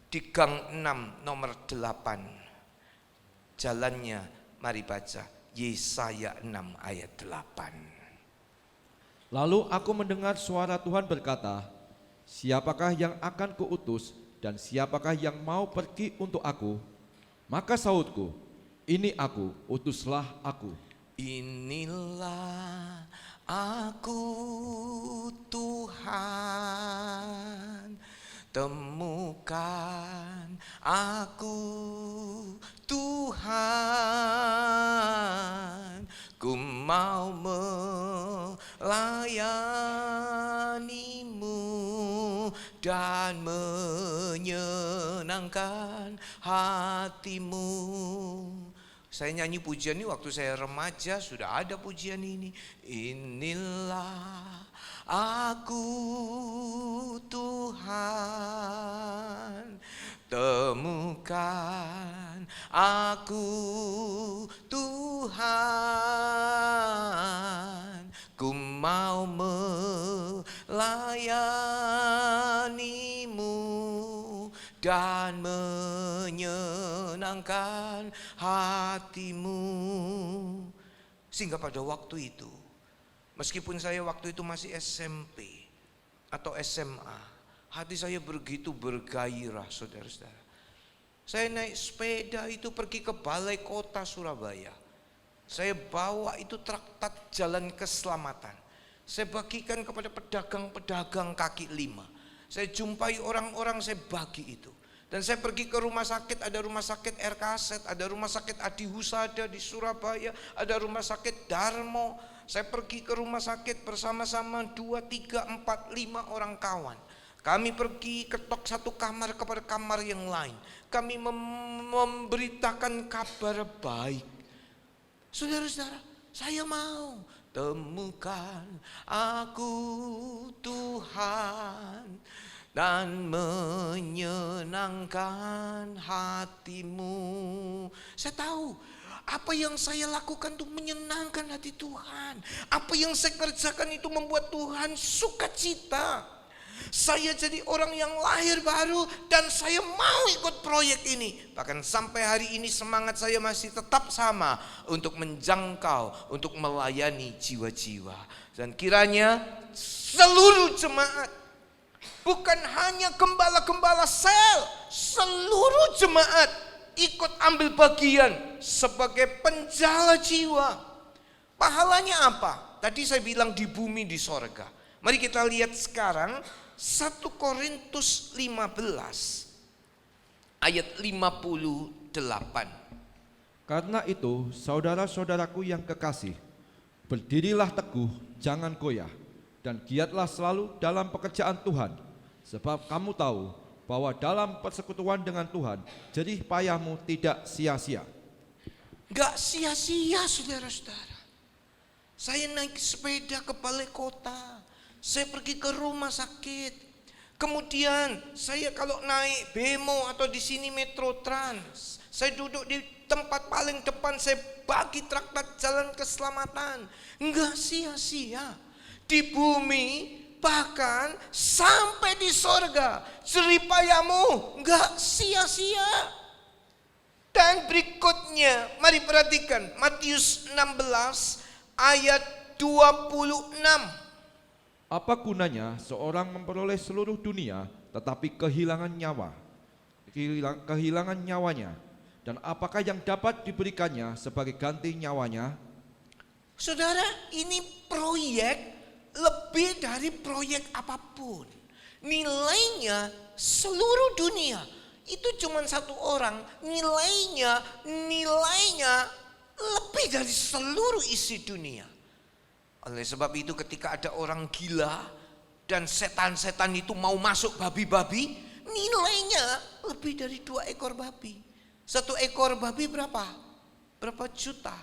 di Gang 6 nomor 8. Jalannya mari baca Yesaya 6 ayat 8. Lalu aku mendengar suara Tuhan berkata, siapakah yang akan kuutus dan siapakah yang mau pergi untuk aku? Maka sahutku, ini aku, utuslah aku. Inilah aku Tuhan, temukan aku Tuhan, ku mau melayanimu dan menyenangkan hatimu. Saya nyanyi pujian ini waktu saya remaja, sudah ada pujian ini. Inilah aku Tuhan, temukan aku Tuhan, ku mau melayanimu dan menyenangkan hatimu. Sehingga pada waktu itu, meskipun saya waktu itu masih SMP atau SMA, hati saya begitu bergairah, saudara-saudara. Saya naik sepeda itu pergi ke Balai Kota Surabaya. Saya bawa itu traktat Jalan Keselamatan. Saya bagikan kepada pedagang-pedagang kaki lima. Saya jumpai orang-orang, saya bagi itu. Dan saya pergi ke rumah sakit, ada rumah sakit RKZ, ada rumah sakit Adi Husada di Surabaya, ada rumah sakit Darmo. Saya pergi ke rumah sakit bersama-sama 2, 3, 4, 5 orang kawan. Kami pergi ketok satu kamar kepada kamar yang lain. Kami memberitakan kabar baik. Saudara-saudara, saya mau temukan aku Tuhan dan menyenangkan hatimu. Saya tahu apa yang saya lakukan itu menyenangkan hati Tuhan. Apa yang saya kerjakan itu membuat Tuhan sukacita. Saya jadi orang yang lahir baru dan saya mau ikut proyek ini. Bahkan sampai hari ini semangat saya masih tetap sama untuk menjangkau, untuk melayani jiwa-jiwa. Dan kiranya seluruh jemaat, bukan hanya gembala-gembala sel, seluruh jemaat ikut ambil bagian sebagai penjala jiwa. Pahalanya apa? Tadi saya bilang di bumi, di sorga. Mari kita lihat sekarang 1 Korintus 15 ayat 58. Karena itu, saudara-saudaraku yang kekasih, berdirilah teguh, jangan goyah, dan giatlah selalu dalam pekerjaan Tuhan. Sebab kamu tahu bahwa dalam persekutuan dengan Tuhan, jerih payahmu tidak sia-sia. Gak sia-sia, saudara-saudara. Saya naik sepeda ke Balai Kota, saya pergi ke rumah sakit. Kemudian saya kalau naik Bemo atau di sini Metro Trans, saya duduk di tempat paling depan, saya bagi traktat Jalan Keselamatan. Enggak sia-sia. Di bumi bahkan sampai di sorga, jerih payahmu enggak sia-sia. Dan berikutnya, mari perhatikan Matius 16 ayat 26. Apa gunanya seorang memperoleh seluruh dunia tetapi kehilangan nyawanya? Dan apakah yang dapat diberikannya sebagai ganti nyawanya? Saudara, ini proyek lebih dari proyek apapun. Nilainya seluruh dunia. Itu cuma satu orang, nilainya lebih dari seluruh isi dunia. Oleh sebab itu ketika ada orang gila dan setan-setan itu mau masuk babi-babi, nilainya lebih dari 2 ekor babi. 1 ekor babi berapa? Berapa juta?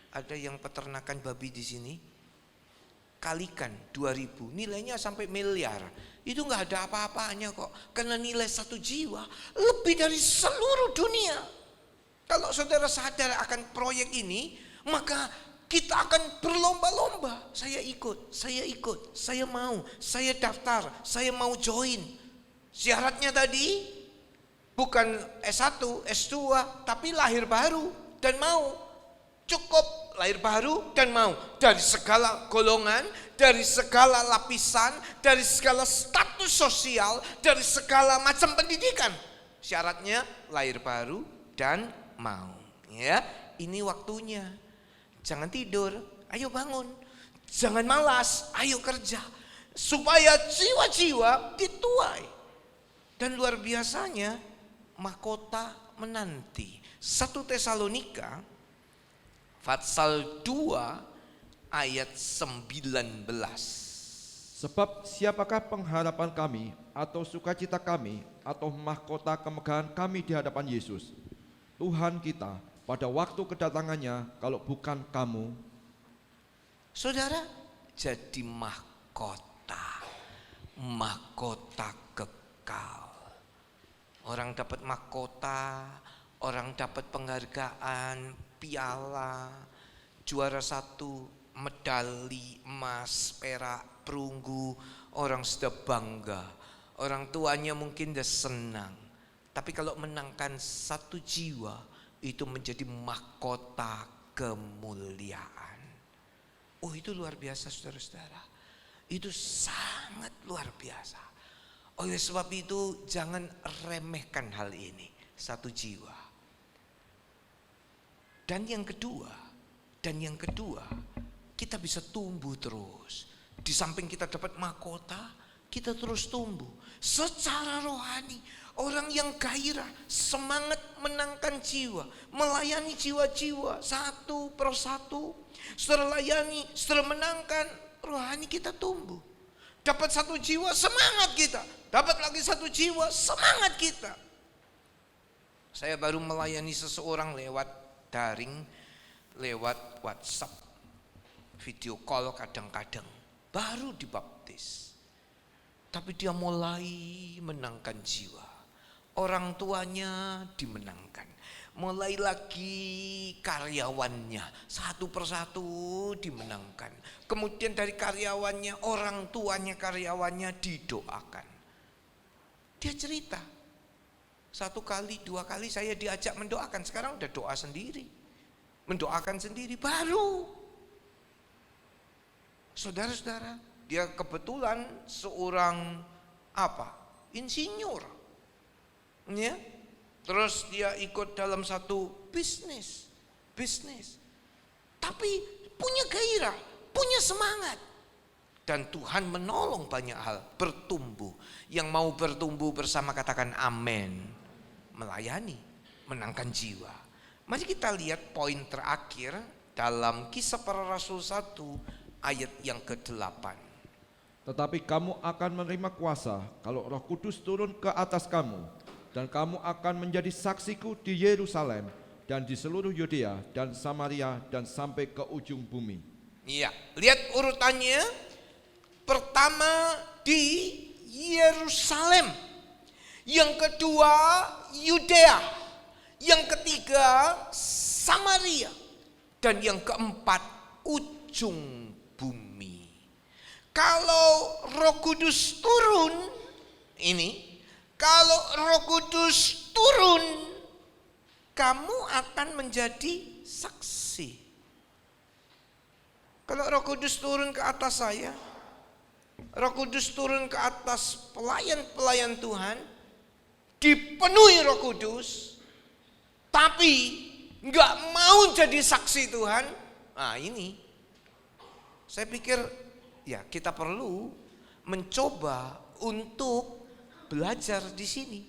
Ada yang peternakan babi di sini? Kalikan 2000, nilainya sampai miliar. Itu gak ada apa-apanya kok. Karena nilai 1 jiwa lebih dari seluruh dunia. Kalau saudara sadar akan proyek ini, maka kita akan berlomba-lomba. Saya ikut, saya mau, saya daftar, saya mau join. Syaratnya tadi bukan S1, S2, tapi lahir baru dan mau. Cukup lahir baru dan mau. Dari segala golongan, dari segala lapisan, dari segala status sosial, dari segala macam pendidikan. Syaratnya lahir baru dan mau. Ya, ini waktunya. Jangan tidur, ayo bangun. Jangan malas, ayo kerja. Supaya jiwa-jiwa dituai. Dan luar biasanya mahkota menanti. 1 Tesalonika pasal 2 ayat 19. Sebab siapakah pengharapan kami atau sukacita kami atau mahkota kemegahan kami di hadapan Yesus Tuhan kita pada waktu kedatangannya kalau bukan kamu? Saudara, jadi mahkota kekal. Orang dapat mahkota, orang dapat penghargaan, piala, juara 1, medali emas, perak, perunggu. Orang sudah bangga, orang tuanya mungkin sudah senang. Tapi kalau menangkan 1 jiwa, itu menjadi mahkota kemuliaan. Oh, itu luar biasa saudara-saudara. Itu sangat luar biasa. Oleh sebab itu jangan remehkan hal ini, 1 jiwa. Dan yang kedua, kita bisa tumbuh terus. Di samping kita dapat mahkota, kita terus tumbuh secara rohani. Orang yang gairah, semangat menangkan jiwa, melayani jiwa-jiwa satu persatu. Setelah layani, setelah menangkan, rohani kita tumbuh. Dapat 1 jiwa, semangat kita. Dapat lagi 1 jiwa, semangat kita. Saya baru melayani seseorang lewat daring, lewat WhatsApp, video call kadang-kadang. Baru dibaptis. Tapi dia mulai menangkan jiwa. Orang tuanya dimenangkan. Mulai lagi karyawannya, satu persatu dimenangkan. Kemudian dari karyawannya, orang tuanya karyawannya didoakan. Dia cerita, 1 kali, 2 kali saya diajak mendoakan. Sekarang udah doa sendiri, mendoakan sendiri, baru. Saudara-saudara, dia kebetulan seorang insinyur, ya. Terus dia ikut dalam satu bisnis, tapi punya gairah, punya semangat. Dan Tuhan menolong banyak hal, bertumbuh. Yang mau bertumbuh bersama katakan amin. Melayani, menangkan jiwa. Mari kita lihat poin terakhir dalam Kisah Para Rasul 1 ayat yang ke-8. Tetapi kamu akan menerima kuasa kalau Roh Kudus turun ke atas kamu, dan kamu akan menjadi saksiku di Yerusalem dan di seluruh Yudea dan Samaria dan sampai ke ujung bumi. Iya, lihat urutannya. Pertama di Yerusalem, yang kedua Yudea, yang ketiga Samaria, dan yang keempat ujung bumi. Kalau Roh Kudus turun, kalau Roh Kudus turun, kamu akan menjadi saksi. Kalau Roh Kudus turun ke atas saya, Roh Kudus turun ke atas pelayan-pelayan Tuhan, dipenuhi Roh Kudus, tapi nggak mau jadi saksi Tuhan. Nah ini, saya pikir ya kita perlu mencoba untuk belajar di sini.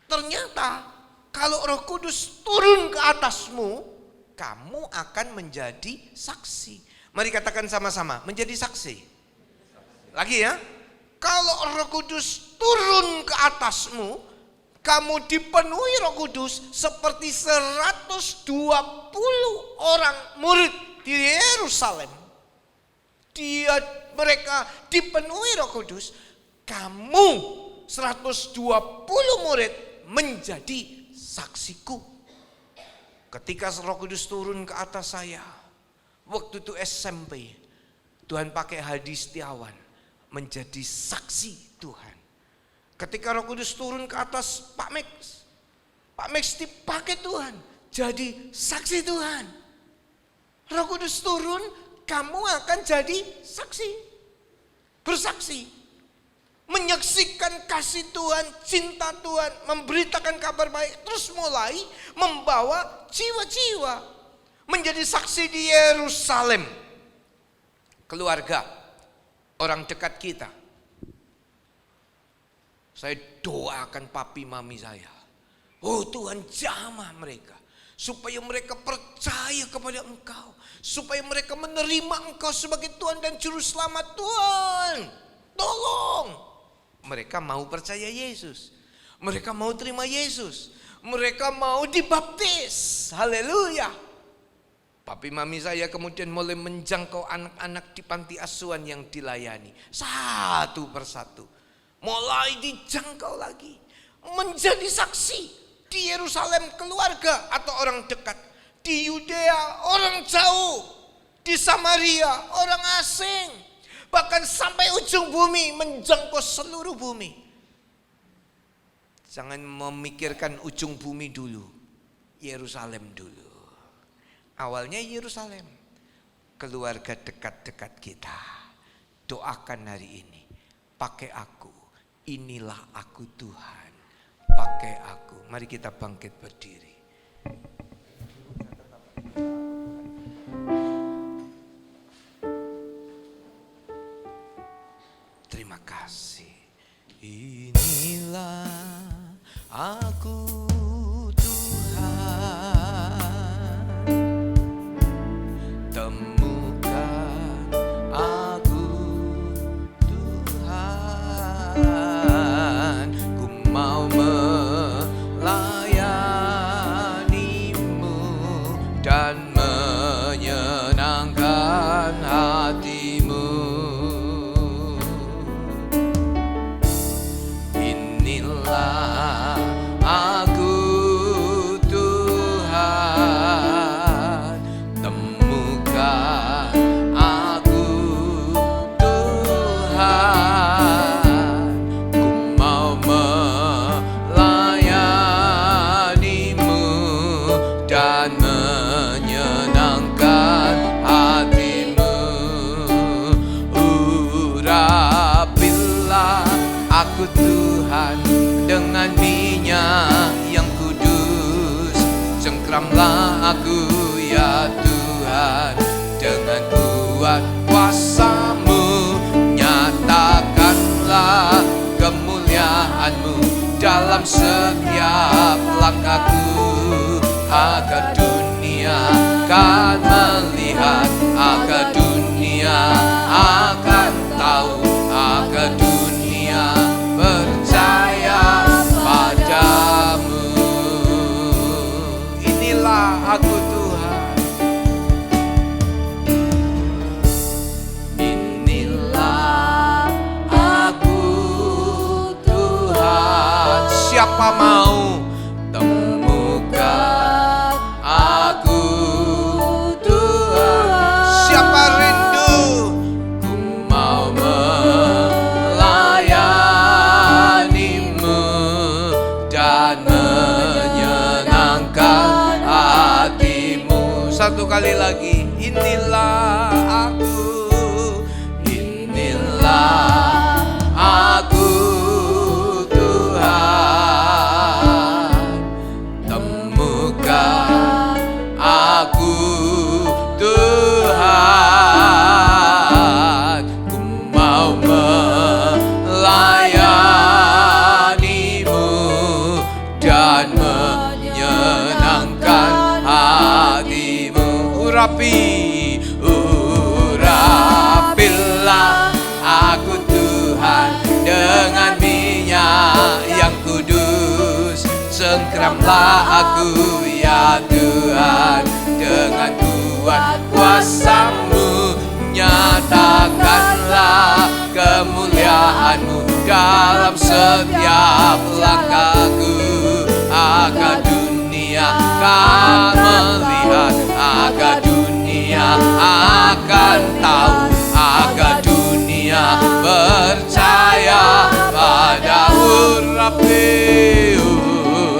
Ternyata kalau Roh Kudus turun ke atasmu, kamu akan menjadi saksi. Mari katakan sama-sama, menjadi saksi. Lagi ya, kalau Roh Kudus turun ke atasmu, kamu dipenuhi Roh Kudus seperti 120 orang murid di Yerusalem. Mereka dipenuhi Roh Kudus, kamu 120 murid menjadi saksiku. Ketika Roh Kudus turun ke atas saya, waktu itu SMP, Tuhan pakai Hadi Setiawan menjadi saksi Tuhan. Ketika Roh Kudus turun ke atas Pak Max dipakai Tuhan jadi saksi Tuhan. Roh Kudus turun, kamu akan jadi saksi. Bersaksi. Menyaksikan kasih Tuhan, cinta Tuhan, memberitakan kabar baik, terus mulai membawa jiwa-jiwa menjadi saksi di Yerusalem. Keluarga, orang dekat kita. Saya doakan papi mami saya. Oh Tuhan, jamah mereka. Supaya mereka percaya kepada Engkau. Supaya mereka menerima Engkau sebagai Tuhan dan Juru Selamat. Tuhan, tolong. Mereka mau percaya Yesus. Mereka mau terima Yesus. Mereka mau dibaptis. Haleluya. Papi mami saya kemudian mulai menjangkau anak-anak di panti asuhan yang dilayani. Satu persatu. Mulai dijangkau lagi. Menjadi saksi. Di Yerusalem keluarga atau orang dekat. Di Yudea orang jauh. Di Samaria orang asing. Bahkan sampai ujung bumi, menjangkau seluruh bumi. Jangan memikirkan ujung bumi dulu. Yerusalem dulu. Awalnya Yerusalem. Keluarga dekat-dekat kita. Doakan hari ini. Pakai aku. Inilah aku Tuhan. Pakai aku. Mari kita bangkit berdiri. Terima kasih. Inilah aku Tuhan. Temukan aku Tuhan. Ku mau melayanimu dan menyenangkan hatimu. Aku Tuhan, temukan aku Tuhan. Ku mau melayanimu dan menyenangkan hatimu. Urapilah aku Tuhan dengan minyak yang kudus. Cengkramlah aku ya Tuhan dengan kuat kuasa-Mu. Nyatakanlah kemuliaan-Mu dalam setiap langkahku, agar dunia akan melihat, agar dunia akan tahu, agar dunia percaya padamu. Inilah aku Tuhan. Inilah aku Tuhan. Siapa mau temukan aku Tuhan? Siapa rindu? Ku mau melayanimu dan menyenangkan hatimu. Satu kali lagi. Inilah aku. Inilah aku Tuhan. Temukan aku Tuhan. Ku mau melayanimu dan menyenangkan hatimu. Urapilah aku Tuhan dengan minyak yang kudus. Cengkramlah aku ya Tuhan dengan kuat kuasa-Mu. Nyatakanlah kemuliaan-Mu dalam setiap langkahku, agar dunia akan melihat, agar dunia akan tahu, agar dunia percaya pada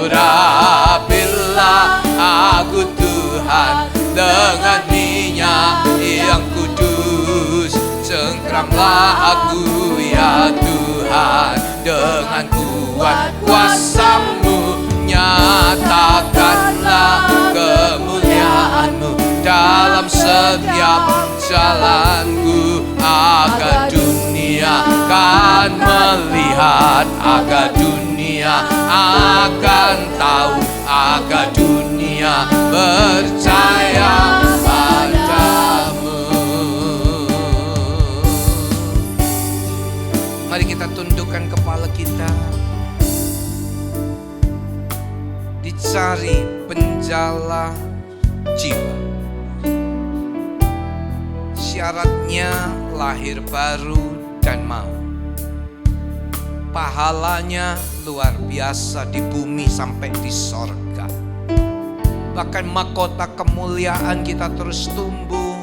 Urapilah aku Tuhan dengan minyak Jangkaulah aku ya Tuhan, dengan kuat kuasa-Mu nyatakanlah kemuliaan-Mu dalam setiap jalanku, agar dunia akan melihat, agar dunia akan tahu, agar dunia percaya padamu. Mari kita tundukkan kepala kita. Dicari penjala jiwa. Syaratnya lahir baru dan mau. Pahalanya luar biasa di bumi sampai di sorga. Bahkan mahkota kemuliaan kita terus tumbuh.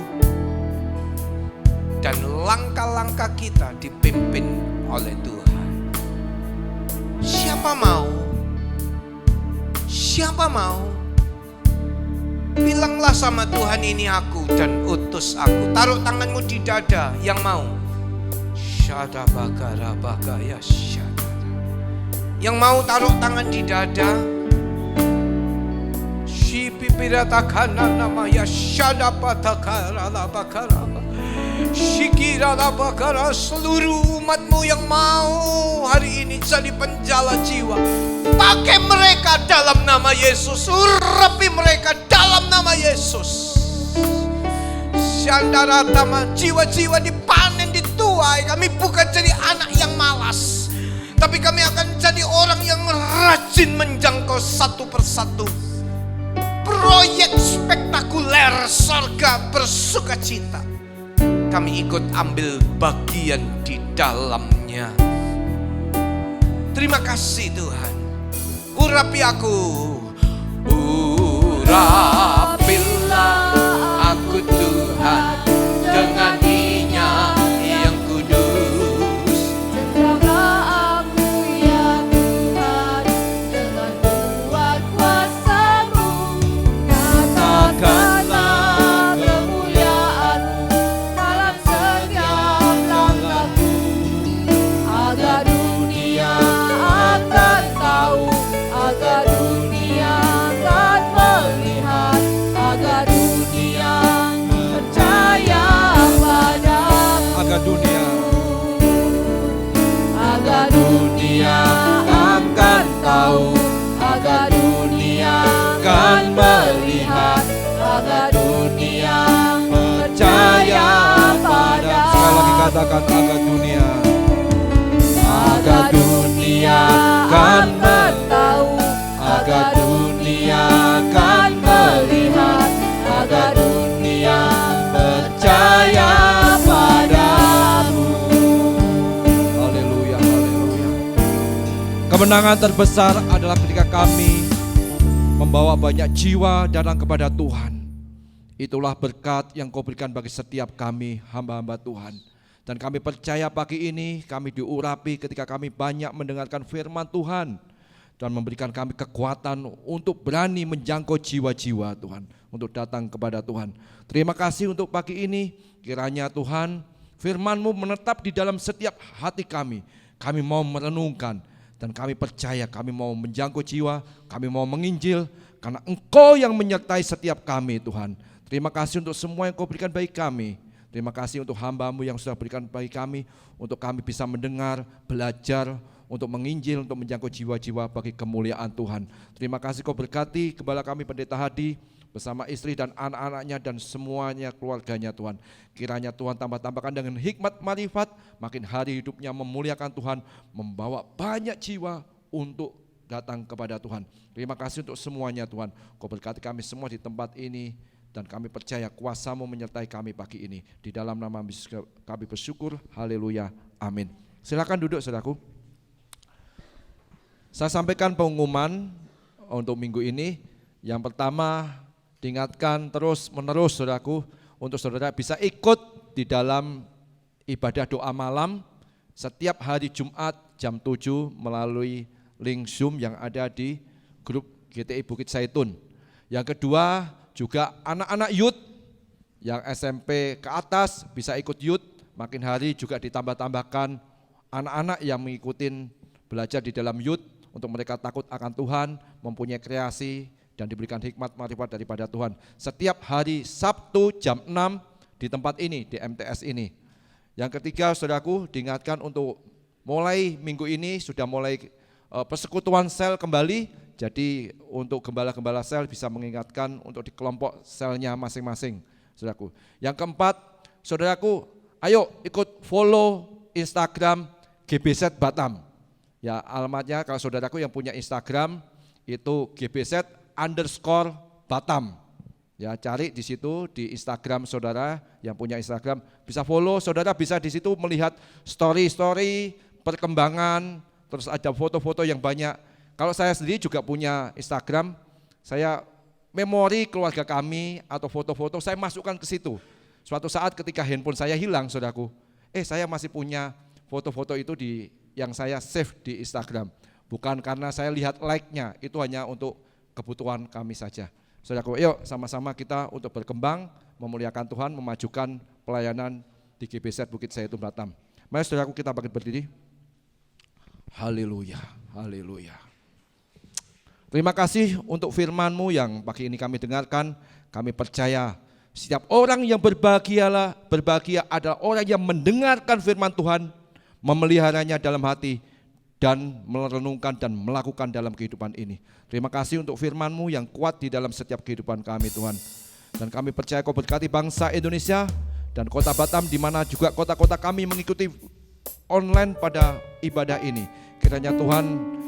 Dan langkah-langkah kita dipimpin oleh Tuhan. Siapa mau? Siapa mau? Bilanglah sama Tuhan, ini aku dan utus aku. Taruh tanganmu di dada yang mau. Syada bagara bagaya syada. Yang mau taruh tangan di dada. Shipi piratakana namanya syada patakara la bakara. Shikira la bakara. Seluruh umatmu yang mau hari ini jadi penjala jiwa, pakai mereka dalam nama Yesus. Urapi mereka dalam nama Yesus. Syandaratama, jiwa-jiwa dipanen, dituai. Kami bukan jadi anak yang malas, tapi kami akan jadi orang yang rajin menjangkau satu persatu. Proyek spektakuler sorga bersukacita. Kami ikut ambil bagian di dalamnya. Terima kasih Tuhan. Urapi aku. Urapilah aku Tuhan dengan minyak yang kudus. Jangkaulah aku ya Tuhan, dengan kuat kuasa-Mu nyatakanlah kemuliaan-Mu dalam setiap langkahku, agar dunia akan tahu, agar dunia akan melihat, agar dunia percaya padamu, Agar dunia akan tahu, agar dunia akan melihat, agar dunia percaya padamu. Sekali lagi katakan, agar dunia akan tahu, agar dunia akan melihat, agar dunia percaya padamu. Haleluya, haleluya. Kemenangan terbesar adalah ketika kami membawa banyak jiwa datang kepada Tuhan. Itulah berkat yang Kau berikan bagi setiap kami, hamba-hamba Tuhan. Dan kami percaya pagi ini kami diurapi ketika kami banyak mendengarkan firman Tuhan dan memberikan kami kekuatan untuk berani menjangkau jiwa-jiwa Tuhan, untuk datang kepada Tuhan. Terima kasih untuk pagi ini. Kiranya Tuhan firman-Mu menetap di dalam setiap hati kami. Kami mau merenungkan dan kami percaya kami mau menjangkau jiwa, kami mau menginjil karena Engkau yang menyertai setiap kami Tuhan. Terima kasih untuk semua yang Kau berikan bagi kami. Terima kasih untuk hamba-Mu yang sudah berikan bagi kami, untuk kami bisa mendengar, belajar, untuk menginjil, untuk menjangkau jiwa-jiwa bagi kemuliaan Tuhan. Terima kasih Kau berkati Gembala kami Pendeta Hadi bersama istri dan anak-anaknya dan semuanya keluarganya Tuhan. Kiranya Tuhan tambah-tambahkan dengan hikmat marifat, makin hari hidupnya memuliakan Tuhan, membawa banyak jiwa untuk datang kepada Tuhan. Terima kasih untuk semuanya Tuhan. Kau berkati kami semua di tempat ini. Dan kami percaya kuasa-Mu menyertai kami pagi ini. Di dalam nama Yesus kami bersyukur. Haleluya. Amin. Silakan duduk saudaraku. Saya sampaikan pengumuman untuk minggu ini. Yang pertama, diingatkan terus menerus saudaraku, untuk saudara bisa ikut di dalam ibadah doa malam setiap hari Jumat jam 7 melalui link Zoom yang ada di grup GTI Bukit Zaitun. Yang kedua, juga anak-anak youth yang SMP ke atas bisa ikut youth makin hari juga ditambah-tambahkan anak-anak yang mengikuti belajar di dalam youth untuk mereka takut akan Tuhan, mempunyai kreasi dan diberikan hikmat marifat daripada Tuhan. Setiap hari Sabtu jam 6 di tempat ini, di MTS ini. Yang ketiga, saudaraku, diingatkan untuk mulai minggu ini sudah mulai persekutuan sel kembali. Jadi untuk gembala-gembala sel bisa mengingatkan untuk di kelompok selnya masing-masing, saudaraku. Yang keempat, saudaraku, ayo ikut follow Instagram GBZ Batam. Ya, alamatnya kalau saudaraku yang punya Instagram itu GBZ_Batam. Ya, cari di situ di Instagram saudara yang punya Instagram, bisa follow, saudara bisa di situ melihat story-story perkembangan, terus ada foto-foto yang banyak. Kalau saya sendiri juga punya Instagram, saya memori keluarga kami atau foto-foto saya masukkan ke situ. Suatu saat ketika handphone saya hilang, saudaraku, saya masih punya foto-foto itu yang saya save di Instagram. Bukan karena saya lihat like-nya, itu hanya untuk kebutuhan kami saja. Saudaraku, yuk sama-sama kita untuk berkembang, memuliakan Tuhan, memajukan pelayanan di GBZ Bukit Zaitun Batam. Mari saudaraku kita bangkit berdiri. Haleluya, haleluya. Terima kasih untuk firman-Mu yang pagi ini kami dengarkan. Kami percaya setiap orang yang berbahagia adalah orang yang mendengarkan firman Tuhan, memeliharanya dalam hati, dan merenungkan dan melakukan dalam kehidupan ini. Terima kasih untuk firman-Mu yang kuat di dalam setiap kehidupan kami, Tuhan. Dan kami percaya Kau berkati bangsa Indonesia dan kota Batam, di mana juga kota-kota kami mengikuti online pada ibadah ini. Kiranya Tuhan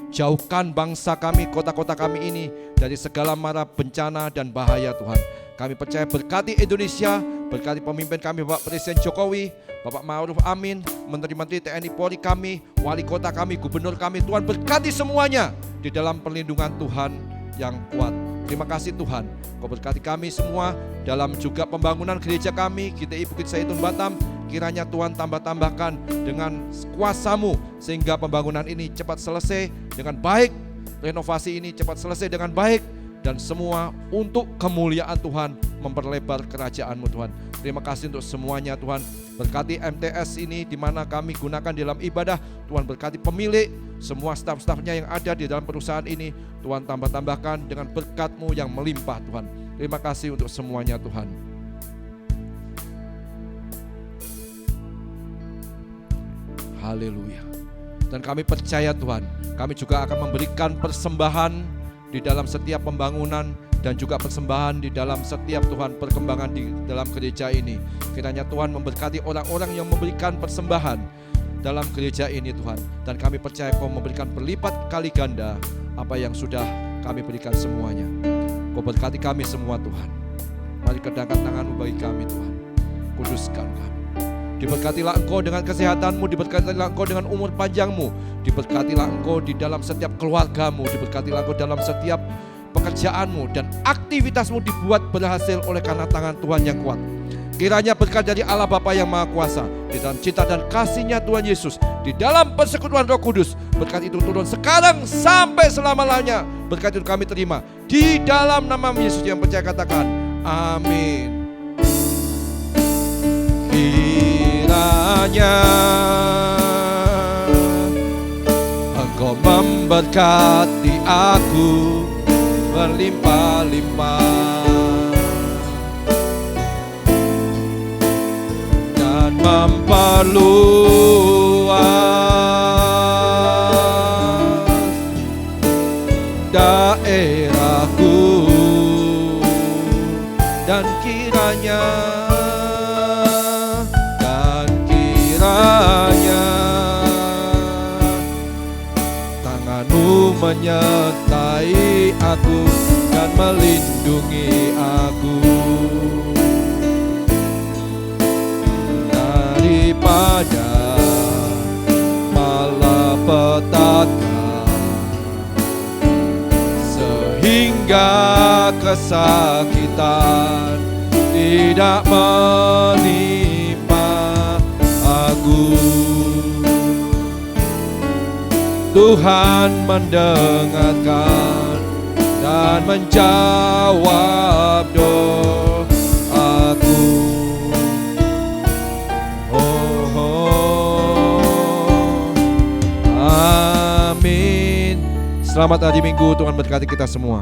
jauhkan bangsa kami, kota-kota kami ini dari segala mara bencana dan bahaya, Tuhan. Kami percaya berkati Indonesia, berkati pemimpin kami Bapak Presiden Jokowi, Bapak Ma'ruf Amin, Menteri-Menteri TNI Polri kami, wali kota kami, gubernur kami. Tuhan berkati semuanya di dalam perlindungan Tuhan yang kuat. Terima kasih Tuhan, Kau berkati kami semua dalam juga pembangunan gereja kami, GTI Bukit Zaitun Batam. Kiranya Tuhan tambah-tambahkan dengan kuasa-Mu sehingga pembangunan ini cepat selesai dengan baik, renovasi ini cepat selesai dengan baik, dan semua untuk kemuliaan Tuhan, memperlebar kerajaan-Mu Tuhan. Terima kasih untuk semuanya Tuhan. Berkati MTS ini di mana kami gunakan dalam ibadah. Tuhan berkati pemilik, semua staf-stafnya yang ada di dalam perusahaan ini. Tuhan tambah-tambahkan dengan berkat-Mu yang melimpah Tuhan. Terima kasih untuk semuanya Tuhan. Haleluya. Dan kami percaya Tuhan, kami juga akan memberikan persembahan di dalam setiap pembangunan dan juga persembahan di dalam setiap Tuhan perkembangan di dalam gereja ini. Kiranya Tuhan memberkati orang-orang yang memberikan persembahan dalam gereja ini Tuhan. Dan kami percaya Kau memberikan berlipat kali ganda apa yang sudah kami berikan semuanya. Kau berkati kami semua Tuhan. Mari kedangkan tangan-Mu bagi kami Tuhan. Kuduskan kami. Diberkatilah Engkau dengan kesehatan-Mu, diberkatilah Engkau dengan umur panjang-Mu, diberkatilah Engkau di dalam setiap keluarga-Mu, diberkatilah Engkau dalam setiap pekerjaan-Mu, dan aktivitas-Mu dibuat berhasil oleh karena tangan Tuhan yang kuat. Kiranya berkat dari Allah Bapa yang Maha Kuasa, di dalam cinta dan kasih-Nya Tuhan Yesus, di dalam persekutuan Roh Kudus, berkat itu turun sekarang sampai selama-lamanya. Berkat itu kami terima di dalam nama Yesus yang percaya, katakan amin. Kiranya Engkau memberkati aku berlimpah-limpah dan memperluas daerahku, dan kiranya tangan-Mu menyertai aku dan melindungi aku daripada malapetaka, sehingga kesakitan tidak menimpa aku. Tuhan mendengarkan dan menjawab doaku. Oh Selamat hari Minggu, Tuhan berkati kita semua.